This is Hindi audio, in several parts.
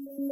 फ्रांस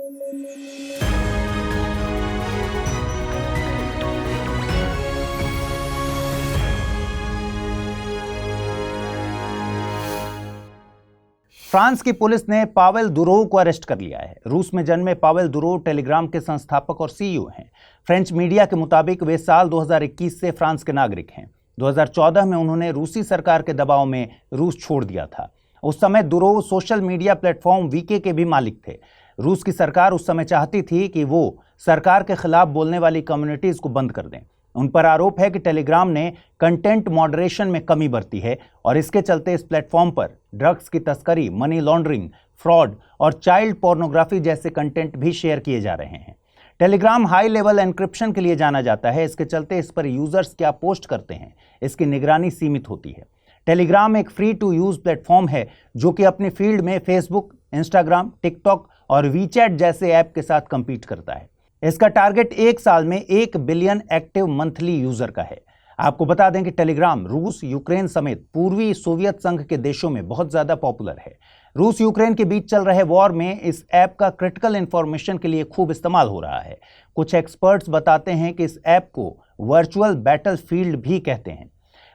की पुलिस ने पावेल दुरोव को अरेस्ट कर लिया है। रूस में जन्मे पावेल दुरोव टेलीग्राम के संस्थापक और सीईओ हैं। फ्रेंच मीडिया के मुताबिक वे साल 2021 से फ्रांस के नागरिक हैं। 2014 में उन्होंने रूसी सरकार के दबाव में रूस छोड़ दिया था। उस समय Durov social media platform VK के भी मालिक थे। रूस की सरकार उस समय चाहती थी कि वो सरकार के खिलाफ बोलने वाली कम्युनिटीज को बंद कर दें। उन पर आरोप है कि टेलीग्राम ने कंटेंट मॉडरेशन में कमी बरती है और इसके चलते इस प्लेटफॉर्म पर ड्रग्स की तस्करी, मनी लॉन्ड्रिंग, फ्रॉड और चाइल्ड पोर्नोग्राफी जैसे कंटेंट भी शेयर किए जा रहे हैं। टेलीग्राम हाई लेवल एन्क्रिप्शन के लिए जाना जाता है। इसके चलते इस पर यूजर्स क्या पोस्ट करते हैं, इसकी निगरानी सीमित होती है। टेलीग्राम एक फ्री टू यूज प्लेटफॉर्म है जो कि अपनी फील्ड में फेसबुक, इंस्टाग्राम, टिकटॉक और वीचैट जैसे ऐप के साथ कंपीट करता है। इसका टारगेट एक साल में 1 बिलियन एक्टिव मंथली यूजर का है। आपको बता दें कि टेलीग्राम रूस, यूक्रेन समेत पूर्वी सोवियत संघ के देशों में बहुत ज्यादा पॉपुलर है। रूस यूक्रेन के बीच चल रहे वॉर में इस ऐप का क्रिटिकल इंफॉर्मेशन के लिए खूब इस्तेमाल हो रहा है। कुछ एक्सपर्ट्स बताते हैं कि इस ऐप को वर्चुअल बैटल फील्ड भी कहते हैं।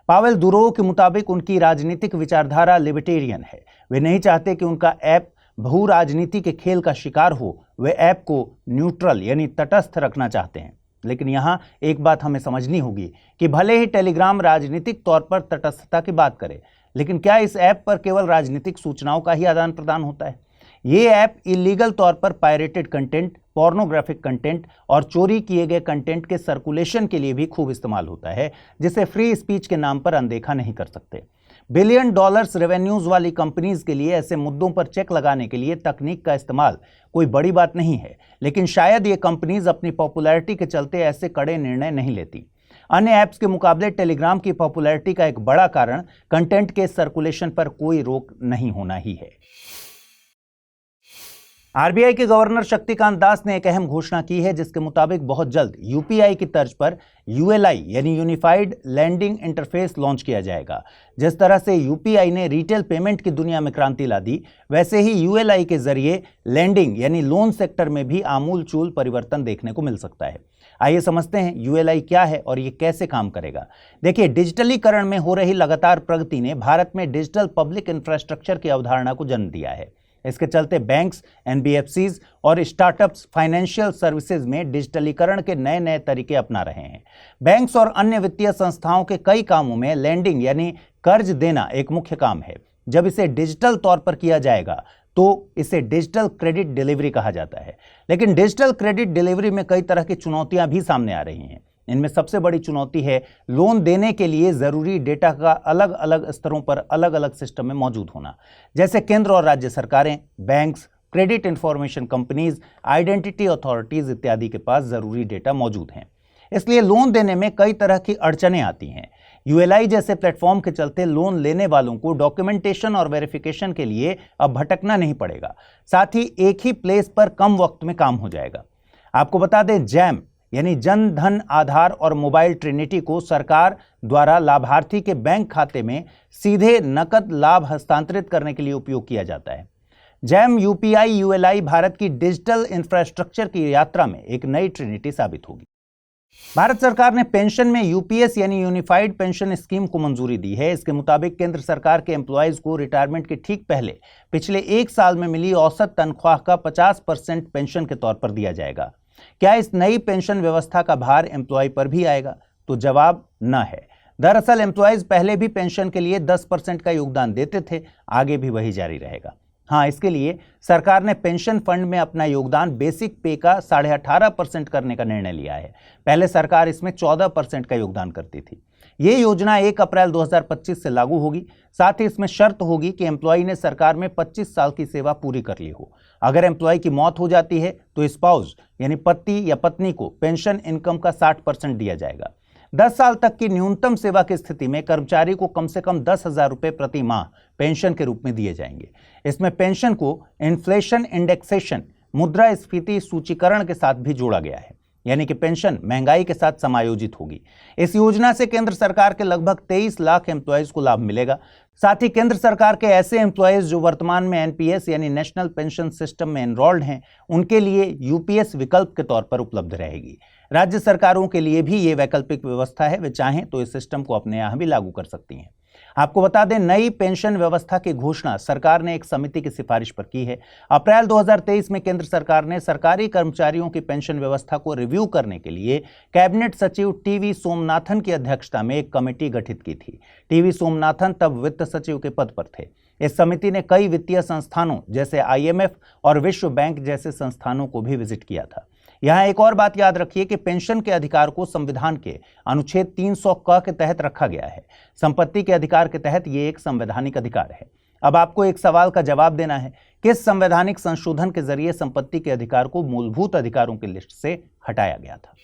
पावेल दुरोव के मुताबिक उनकी राजनीतिक विचारधारा लिबर्टेरियन है। वे नहीं चाहते कि उनका ऐप भू राजनीति के खेल का शिकार हो। वे ऐप को न्यूट्रल यानी तटस्थ रखना चाहते हैं। लेकिन यहाँ एक बात हमें समझनी होगी कि भले ही टेलीग्राम राजनीतिक तौर पर तटस्थता की बात करे, लेकिन क्या इस ऐप पर केवल राजनीतिक सूचनाओं का ही आदान प्रदान होता है? ये ऐप इलीगल तौर पर पायरेटेड कंटेंट, पोर्नोग्राफिक कंटेंट और चोरी किए गए कंटेंट के सर्कुलेशन के लिए भी खूब इस्तेमाल होता है, जिसे फ्री स्पीच के नाम पर अनदेखा नहीं कर सकते। बिलियन डॉलर्स रेवेन्यूज वाली कंपनीज के लिए ऐसे मुद्दों पर चेक लगाने के लिए तकनीक का इस्तेमाल कोई बड़ी बात नहीं है, लेकिन शायद ये कंपनीज अपनी पॉपुलैरिटी के चलते ऐसे कड़े निर्णय नहीं लेती। अन्य ऐप्स के मुकाबले टेलीग्राम की पॉपुलैरिटी का एक बड़ा कारण कंटेंट के सर्कुलेशन पर कोई रोक नहीं होना ही है। आरबीआई के गवर्नर शक्तिकांत दास ने एक अहम घोषणा की है, जिसके मुताबिक बहुत जल्द यूपीआई की तर्ज पर यूएलआई यानी यूनिफाइड लैंडिंग इंटरफेस लॉन्च किया जाएगा। जिस तरह से यूपीआई ने रिटेल पेमेंट की दुनिया में क्रांति ला दी, वैसे ही यूएलआई के जरिए लैंडिंग यानी लोन सेक्टर में भी आमूलचूल परिवर्तन देखने को मिल सकता है। आइए समझते हैं यूएलआई क्या है और ये कैसे काम करेगा। देखिए, डिजिटलीकरण में हो रही लगातार प्रगति ने भारत में डिजिटल पब्लिक इंफ्रास्ट्रक्चर की अवधारणा को जन्म दिया है। इसके चलते बैंक्स, एनबीएफसीज और स्टार्टअप्स फाइनेंशियल सर्विसेज में डिजिटलीकरण के नए नए तरीके अपना रहे हैं। बैंक्स और अन्य वित्तीय संस्थाओं के कई कामों में लैंडिंग यानी कर्ज देना एक मुख्य काम है। जब इसे डिजिटल तौर पर किया जाएगा तो इसे डिजिटल क्रेडिट डिलीवरी कहा जाता है। लेकिन डिजिटल क्रेडिट डिलीवरी में कई तरह की चुनौतियां भी सामने आ रही हैं। इनमें सबसे बड़ी चुनौती है लोन देने के लिए जरूरी डेटा का अलग अलग स्तरों पर अलग अलग सिस्टम में मौजूद होना। जैसे केंद्र और राज्य सरकारें, banks, credit information companies, identity authorities इत्यादि के पास जरूरी डेटा मौजूद हैं। इसलिए लोन देने में कई तरह की अड़चनें आती हैं। यूएलआई जैसे प्लेटफॉर्म के चलते लोन लेने वालों को डॉक्यूमेंटेशन और वेरिफिकेशन के लिए अब भटकना नहीं पड़ेगा। साथ ही एक ही प्लेस पर कम वक्त में काम हो जाएगा। आपको बता दें, जैम यानी जन धन आधार और मोबाइल ट्रिनिटी को सरकार द्वारा लाभार्थी के बैंक खाते में सीधे नकद लाभ हस्तांतरित करने के लिए उपयोग किया जाता है। जैम यूपीआई यूएलआई भारत की डिजिटल इंफ्रास्ट्रक्चर की यात्रा में एक नई ट्रिनिटी साबित होगी। भारत सरकार ने पेंशन में यूपीएस यानी यूनिफाइड पेंशन स्कीम को मंजूरी दी है। इसके मुताबिक केंद्र सरकार के एम्प्लॉयज को रिटायरमेंट के ठीक पहले पिछले एक साल में मिली औसत तनख्वाह का 50% पेंशन के तौर पर दिया जाएगा। क्या इस नई पेंशन व्यवस्था का भार एम्प्लॉय पर भी आएगा? तो जवाब न है। दरअसल एम्प्लॉयज पहले भी पेंशन के लिए 10% का योगदान देते थे, आगे भी वही जारी रहेगा। हाँ, इसके लिए सरकार ने पेंशन फंड में अपना योगदान बेसिक पे का 18.5% करने का निर्णय लिया है। पहले सरकार इसमें 14% का योगदान करती थी। ये योजना 1 अप्रैल 2025 से लागू होगी। साथ ही इसमें शर्त होगी कि एम्प्लॉय ने सरकार में 25 साल की सेवा पूरी कर ली हो। अगर एम्प्लॉय की मौत हो जाती है तो स्पाउस यानी पति या पत्नी को पेंशन इनकम का 60% दिया जाएगा। 10 साल तक की न्यूनतम सेवा की स्थिति में कर्मचारी को कम से कम 10,000 रुपये प्रति माह पेंशन के रूप में दिए जाएंगे। इसमें पेंशन को इन्फ्लेशन इंडेक्सेशन मुद्रास्फीति सूचीकरण के साथ भी जोड़ा गया है। यानी कि पेंशन महंगाई के साथ समायोजित होगी। इस योजना से केंद्र सरकार के लगभग 23 लाख एम्प्लॉयज को लाभ मिलेगा। साथ ही केंद्र सरकार के ऐसे एम्प्लॉयज जो वर्तमान में एनपीएस यानी नेशनल पेंशन सिस्टम में एनरोल्ड हैं, उनके लिए यूपीएस विकल्प के तौर पर उपलब्ध रहेगी। राज्य सरकारों के लिए भी ये वैकल्पिक व्यवस्था है, वे चाहें तो इस सिस्टम को अपने यहाँ भी लागू कर सकती हैं। आपको बता दें, नई पेंशन व्यवस्था की घोषणा सरकार ने एक समिति की सिफारिश पर की है। अप्रैल 2023 में केंद्र सरकार ने सरकारी कर्मचारियों की पेंशन व्यवस्था को रिव्यू करने के लिए कैबिनेट सचिव टीवी सोमनाथन की अध्यक्षता में एक कमेटी गठित की थी। टीवी सोमनाथन तब वित्त सचिव के पद पर थे। इस समिति ने कई वित्तीय संस्थानों जैसे आईएमएफ और विश्व बैंक जैसे संस्थानों को भी विजिट किया था। यहाँ एक और बात याद रखिए कि पेंशन के अधिकार को संविधान के अनुच्छेद 300 क के तहत रखा गया है। संपत्ति के अधिकार के तहत ये एक संवैधानिक अधिकार है। अब आपको एक सवाल का जवाब देना है, किस संवैधानिक संशोधन के जरिए संपत्ति के अधिकार को मूलभूत अधिकारों की लिस्ट से हटाया गया था?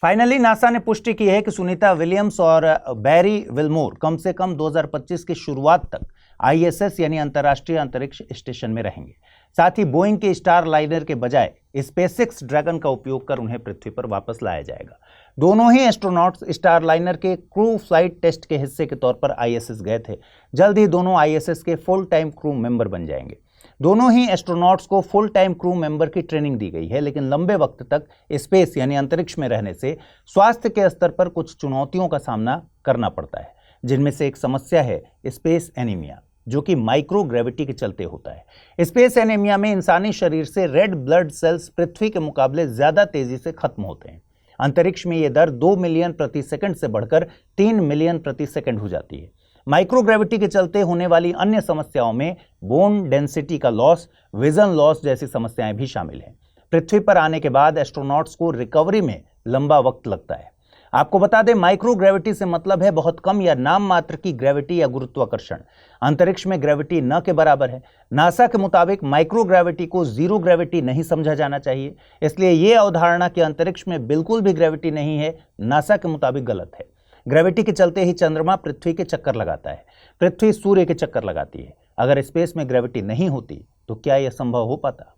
फाइनली नासा ने पुष्टि की है कि सुनीता विलियम्स और बैरी विल्मोर कम से कम 2025 की शुरुआत तक आईएसएस यानी अंतर्राष्ट्रीय अंतरिक्ष स्टेशन में रहेंगे। साथ ही बोइंग के स्टार लाइनर के बजाय स्पेसएक्स ड्रैगन का उपयोग कर उन्हें पृथ्वी पर वापस लाया जाएगा। दोनों ही एस्ट्रोनॉट्स स्टार लाइनर के क्रू फ्लाइट टेस्ट के हिस्से के तौर पर आईएसएस गए थे। जल्द ही दोनों आईएसएस के फुल टाइम क्रू मेंबर बन जाएंगे। दोनों ही एस्ट्रोनॉट्स को फुल टाइम क्रू मेंबर की ट्रेनिंग दी गई है, लेकिन लंबे वक्त तक स्पेस यानी अंतरिक्ष में रहने से स्वास्थ्य के स्तर पर कुछ चुनौतियों का सामना करना पड़ता है, जिनमें से एक समस्या है स्पेस एनीमिया, जो कि माइक्रो ग्रेविटी के चलते होता है। स्पेस एनीमिया में इंसानी शरीर से रेड ब्लड सेल्स पृथ्वी के मुकाबले ज्यादा तेजी से खत्म होते हैं। अंतरिक्ष में यह दर 2 मिलियन प्रति सेकंड से बढ़कर 3 मिलियन प्रति सेकंड हो जाती है। माइक्रोग्रेविटी के चलते होने वाली अन्य समस्याओं में बोन डेंसिटी का लॉस, विजन लॉस जैसी समस्याएं भी शामिल हैं। पृथ्वी पर आने के बाद एस्ट्रोनॉट्स को रिकवरी में लंबा वक्त लगता है। आपको बता दें, माइक्रोग्रेविटी से मतलब है बहुत कम या नाम मात्र की ग्रेविटी या गुरुत्वाकर्षण। अंतरिक्ष में ग्रेविटी न के बराबर है। नासा के मुताबिक माइक्रोग्रेविटी को जीरो ग्रेविटी नहीं समझा जाना चाहिए, इसलिए यह अवधारणा कि अंतरिक्ष में बिल्कुल भी ग्रेविटी नहीं है, नासा के मुताबिक गलत है। ग्रेविटी के चलते ही चंद्रमा पृथ्वी के चक्कर लगाता है, पृथ्वी सूर्य के चक्कर लगाती है। अगर स्पेस में ग्रेविटी नहीं होती तो क्या यह संभव हो पाता?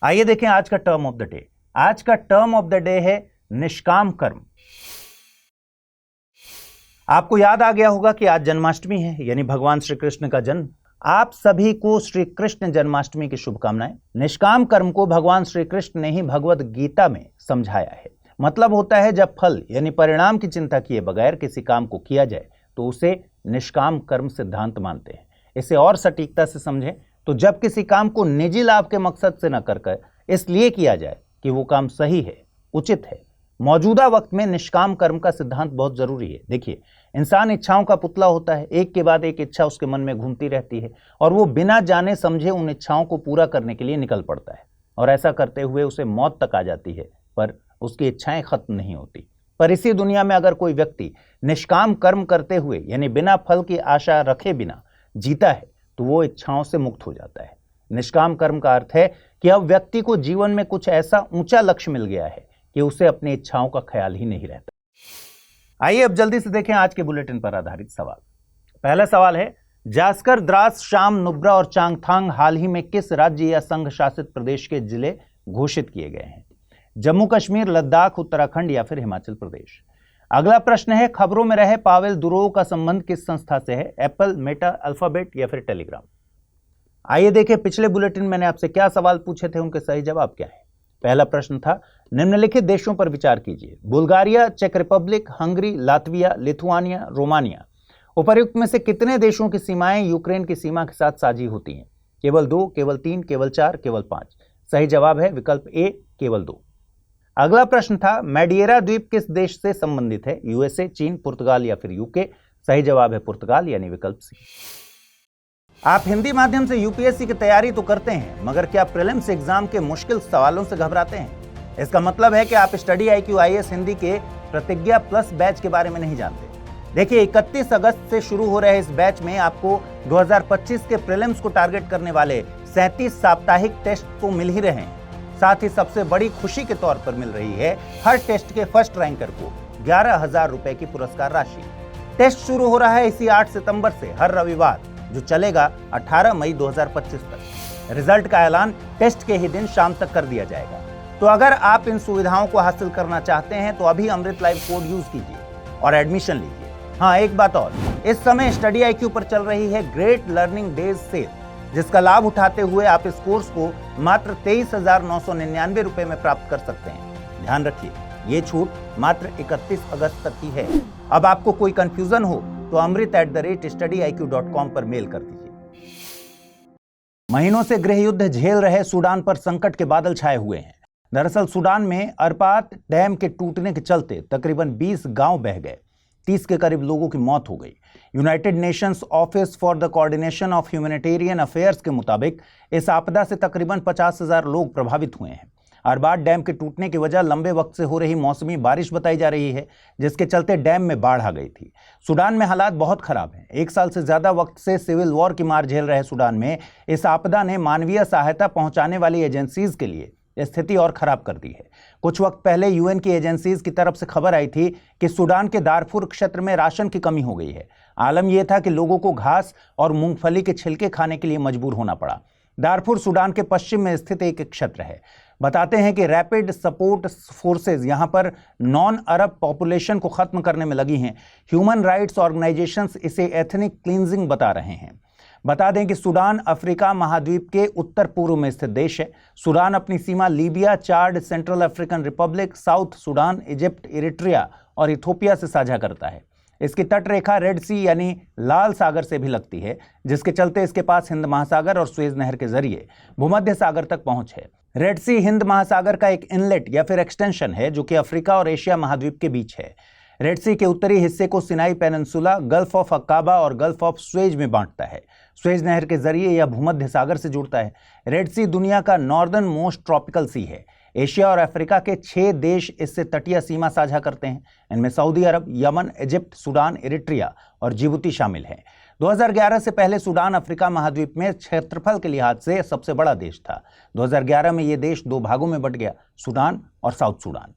आइए देखें आज का टर्म ऑफ द डे। आज का टर्म ऑफ द डे है निष्काम कर्म। आपको याद आ गया होगा कि आज जन्माष्टमी है, यानी भगवान श्री कृष्ण का जन्म। आप सभी को श्री कृष्ण जन्माष्टमी की शुभकामनाएं। निष्काम कर्म को भगवान श्री कृष्ण ने ही भगवद गीता में समझाया है। मतलब होता है जब फल यानी परिणाम की चिंता किए बगैर किसी काम को किया जाए तो उसे निष्काम कर्म सिद्धांत मानते हैं। इसे और सटीकता से समझें तो जब किसी काम को निजी लाभ के मकसद से न कर इसलिए किया जाए कि वो काम सही है, उचित है। मौजूदा वक्त में निष्काम कर्म का सिद्धांत बहुत जरूरी है। देखिए, इंसान इच्छाओं का पुतला होता है। एक के बाद एक इच्छा उसके मन में घूमती रहती है और वो बिना जाने समझे उन इच्छाओं को पूरा करने के लिए निकल पड़ता है, और ऐसा करते हुए उसे मौत तक आ जाती है, पर उसकी इच्छाएं खत्म नहीं होती। पर इसी दुनिया में अगर कोई व्यक्ति निष्काम कर्म करते हुए यानी बिना फल की आशा रखे बिना जीता है तो वो इच्छाओं से मुक्त हो जाता है। निष्काम कर्म का अर्थ है कि अब व्यक्ति को जीवन में कुछ ऐसा ऊंचा लक्ष्य मिल गया है कि उसे अपनी इच्छाओं का ख्याल ही नहीं रहता। आइए अब जल्दी से देखें आज के बुलेटिन पर आधारित सवाल। पहला सवाल है, जास्कर, द्रास, शाम, नुब्रा और चांगथांग हाल ही में किस राज्य या संघ शासित प्रदेश के जिले घोषित किए गए हैं? जम्मू कश्मीर, लद्दाख, उत्तराखंड या फिर हिमाचल प्रदेश? अगला प्रश्न है, खबरों में रहे पावेल दुरोव का संबंध किस संस्था से है? एप्पल, मेटा, अल्फाबेट या फिर टेलीग्राम? आइए देखें पिछले बुलेटिन मैंने आपसे क्या सवाल पूछे थे, उनके सही जवाब क्या है। पहला प्रश्न था, निम्नलिखित देशों पर विचार कीजिए: बुल्गारिया, चेक Republic, Hungary, Latvia, Lithuania, Romania. उपर्युक्त में से कितने देशों की सीमाएं यूक्रेन की सीमा के साथ साझी होती हैं? केवल 2, केवल 3, केवल 4, केवल 5? सही जवाब है विकल्प ए, केवल 2। अगला प्रश्न था, मैडिएरा द्वीप किस देश से संबंधित है? यूएसए, चीन, पुर्तगाल या फिर यूके? सही जवाब है पुर्तगाल यानी विकल्प सी। आप हिंदी माध्यम से यूपीएससी की तैयारी तो करते हैं, मगर क्या प्रीलिम्स एग्जाम के मुश्किल सवालों से घबराते हैं? इसका मतलब है कि आप स्टडी IQ IAS हिंदी के प्रतिज्ञा प्लस बैच के बारे में नहीं जानते। देखिए, 31 अगस्त से शुरू हो रहे इस बैच में आपको 2025 के प्रीलिम्स को टारगेट करने वाले 37 साप्ताहिक टेस्ट तो मिल ही रहे हैं। साथ ही सबसे बड़ी खुशी के तौर पर मिल रही है हर टेस्ट के फर्स्ट रैंकर को 11,000 रुपए की पुरस्कार राशि। टेस्ट शुरू हो रहा है इसी 8 सितंबर से हर रविवार, जो चलेगा 18 मई 2025 तक। रिजल्ट का ऐलान टेस्ट के ही दिन शाम तक कर दिया जाएगा। तो अगर आप इन सुविधाओं को हासिल करना चाहते हैं तो अभी अमृत लाइव कोड यूज कीजिए और एडमिशन लीजिए। हाँ, एक बात और, इस समय स्टडी IQ पर चल रही है ग्रेट लर्निंग डेज सेल, जिसका लाभ उठाते हुए आप इस कोर्स को मात्र 23,999 रुपए में प्राप्त कर सकते हैं। ध्यान रखिए, ये छूट मात्र 31 अगस्त तक ही है। अब आपको कोई कंफ्यूजन हो तो amrit@studyiq.com पर मेल कर दीजिए। महीनों से गृह युद्ध झेल रहे सूडान पर संकट के बादल छाए हुए हैं। दरअसल सूडान में अरपात डैम के टूटने के चलते तकरीबन 20 गांव बह गए, 30 के करीब लोगों की मौत हो गई। United Nations office for the coordination of humanitarian affairs के मुताबिक इस आपदा से तकरीबन 50,000 लोग प्रभावित हुए हैं। अरबात डैम के टूटने की वजह लंबे वक्त से हो रही मौसमी बारिश बताई जा रही है, जिसके चलते डैम में बाढ़ आ गई थी। सूडान में हालात बहुत खराब हैं। 1 साल से ज्यादा वक्त से सिविल वॉर की मार झेल रहे सूडान में इस आपदा ने मानवीय सहायता पहुंचाने वाली एजेंसीज के लिए स्थिति और खराब कर दी है। कुछ वक्त पहले UN की एजेंसीज की तरफ से खबर आई थी कि सूडान के दारफुर क्षेत्र में राशन की कमी हो गई है। आलम यह था कि लोगों को घास और मूंगफली के छिलके खाने के लिए मजबूर होना पड़ा। दारफुर सूडान के पश्चिम में स्थित एक क्षेत्र है। बताते हैं कि रैपिड सपोर्ट फोर्सेज यहां पर नॉन अरब पॉपुलेशन को खत्म करने में लगी हैं। ह्यूमन राइट्स ऑर्गेनाइजेशंस इसे एथनिक क्लींजिंग बता रहे हैं। बता दें कि सूडान अफ्रीका महाद्वीप के उत्तर पूर्व में स्थित देश है। सूडान अपनी सीमा Libya, Chad, Central African Republic, South Sudan, Egypt, Eritrea और इथोपिया से साझा करता है। इसकी तटरेखा रेड सी यानी लाल सागर से भी लगती है, जिसके चलते इसके पास हिंद महासागर और सुएज नहर के जरिए भूमध्य सागर तक पहुंच है। रेड सी हिंद महासागर का एक इनलेट या फिर एक्सटेंशन है जो कि अफ्रीका और एशिया महाद्वीप के बीच है। रेड सी के उत्तरी हिस्से को सिनाई पेनिनसुला, गल्फ ऑफ अक्काबा और गल्फ ऑफ सुएज में बांटता है। सुएज नहर के जरिए यह भूमध्य सागर से जुड़ता है। रेड सी दुनिया का नॉर्दर्न मोस्ट ट्रॉपिकल सी है। एशिया और अफ्रीका के 6 देश इससे तटीय सीमा साझा करते हैं। इनमें सऊदी अरब, यमन, इजिप्ट, सूडान, इरिट्रिया और जिबूती शामिल हैं। 2011 से पहले सूडान अफ्रीका महाद्वीप में क्षेत्रफल के लिहाज से सबसे बड़ा देश था। 2011 में यह देश 2 भागों में बंट गया, सूडान और साउथ सूडान।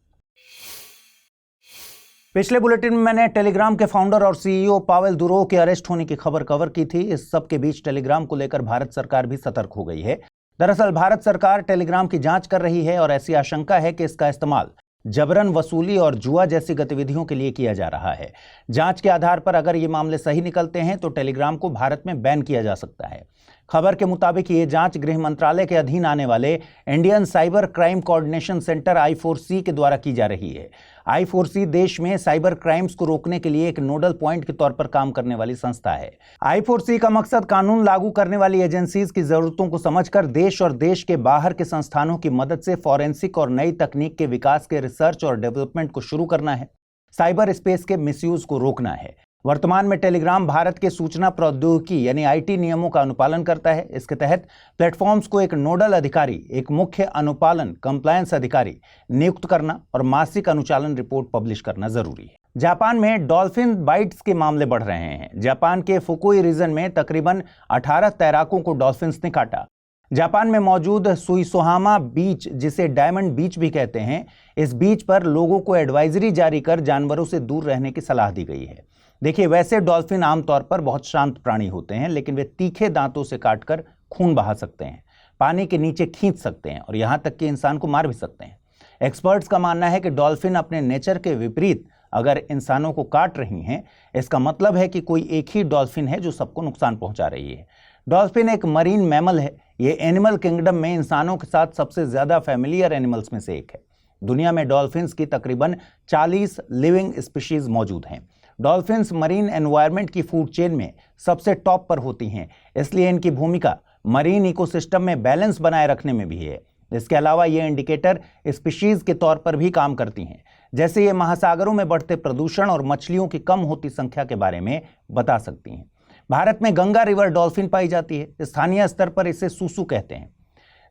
पिछले बुलेटिन में मैंने टेलीग्राम के फाउंडर और CEO पावेल दुरोव के अरेस्ट होने की खबर कवर की थी। इस सब के बीच टेलीग्राम को लेकर भारत सरकार भी सतर्क हो गई है। दरअसल भारत सरकार टेलीग्राम की जांच कर रही है और ऐसी आशंका है कि इसका इस्तेमाल जबरन वसूली और जुआ जैसी गतिविधियों के लिए किया जा रहा है। जांच के आधार पर अगर ये मामले सही निकलते हैं तो टेलीग्राम को भारत में बैन किया जा सकता है। खबर के मुताबिक ये जांच गृह मंत्रालय के अधीन आने वाले Indian cyber crime coordination centre I4C के द्वारा की जा रही है। I4C देश में साइबर क्राइम्स को रोकने के लिए एक नोडल पॉइंट के तौर पर काम करने वाली संस्था है। I4C का मकसद कानून लागू करने वाली एजेंसीज की जरूरतों को समझकर देश और देश के बाहर के संस्थानों की मदद से फॉरेंसिक और नई तकनीक के विकास के रिसर्च और डेवलपमेंट को शुरू करना है। साइबर स्पेस के मिसयूज को रोकना है। वर्तमान में टेलीग्राम भारत के सूचना प्रौद्योगिकी यानी IT नियमों का अनुपालन करता है। इसके तहत प्लेटफॉर्म्स को एक नोडल अधिकारी, एक मुख्य अनुपालन कंप्लायंस अधिकारी नियुक्त करना और मासिक अनुचालन रिपोर्ट पब्लिश करना जरूरी है। जापान में डॉल्फिन बाइट्स के मामले बढ़ रहे हैं। जापान के फुकुई रीजन में तकरीबन 18 तैराकों को डॉल्फिन्स ने काटा। जापान में मौजूद सुइसोहामा बीच, जिसे डायमंड बीच भी कहते हैं, इस बीच पर लोगों को एडवाइजरी जारी कर जानवरों से दूर रहने की सलाह दी गई है। देखिए, वैसे डॉल्फिन आमतौर पर बहुत शांत प्राणी होते हैं, लेकिन वे तीखे दांतों से काटकर खून बहा सकते हैं, पानी के नीचे खींच सकते हैं और यहां तक कि इंसान को मार भी सकते हैं। एक्सपर्ट्स का मानना है कि डॉल्फिन अपने नेचर के विपरीत अगर इंसानों को काट रही हैं, इसका मतलब है कि कोई एक ही डॉल्फिन है जो सबको नुकसान पहुंचा रही है। डॉल्फिन एक मरीन मैमल है। ये एनिमल किंगडम में इंसानों के साथ सबसे ज्यादा फैमिलियर एनिमल्स में से एक है। दुनिया में डॉल्फिन्स की तकरीबन 40 लिविंग स्पीशीज मौजूद हैं। डॉल्फिन्स मरीन एनवायरनमेंट की फूड चेन में सबसे टॉप पर होती हैं, इसलिए इनकी भूमिका मरीन इकोसिस्टम में बैलेंस बनाए रखने में भी है। इसके अलावा ये इंडिकेटर स्पीशीज के तौर पर भी काम करती हैं, जैसे ये महासागरों में बढ़ते प्रदूषण और मछलियों की कम होती संख्या के बारे में बता सकती हैं। भारत में गंगा रिवर डॉल्फिन पाई जाती है। स्थानीय स्तर पर इसे सूसू कहते हैं।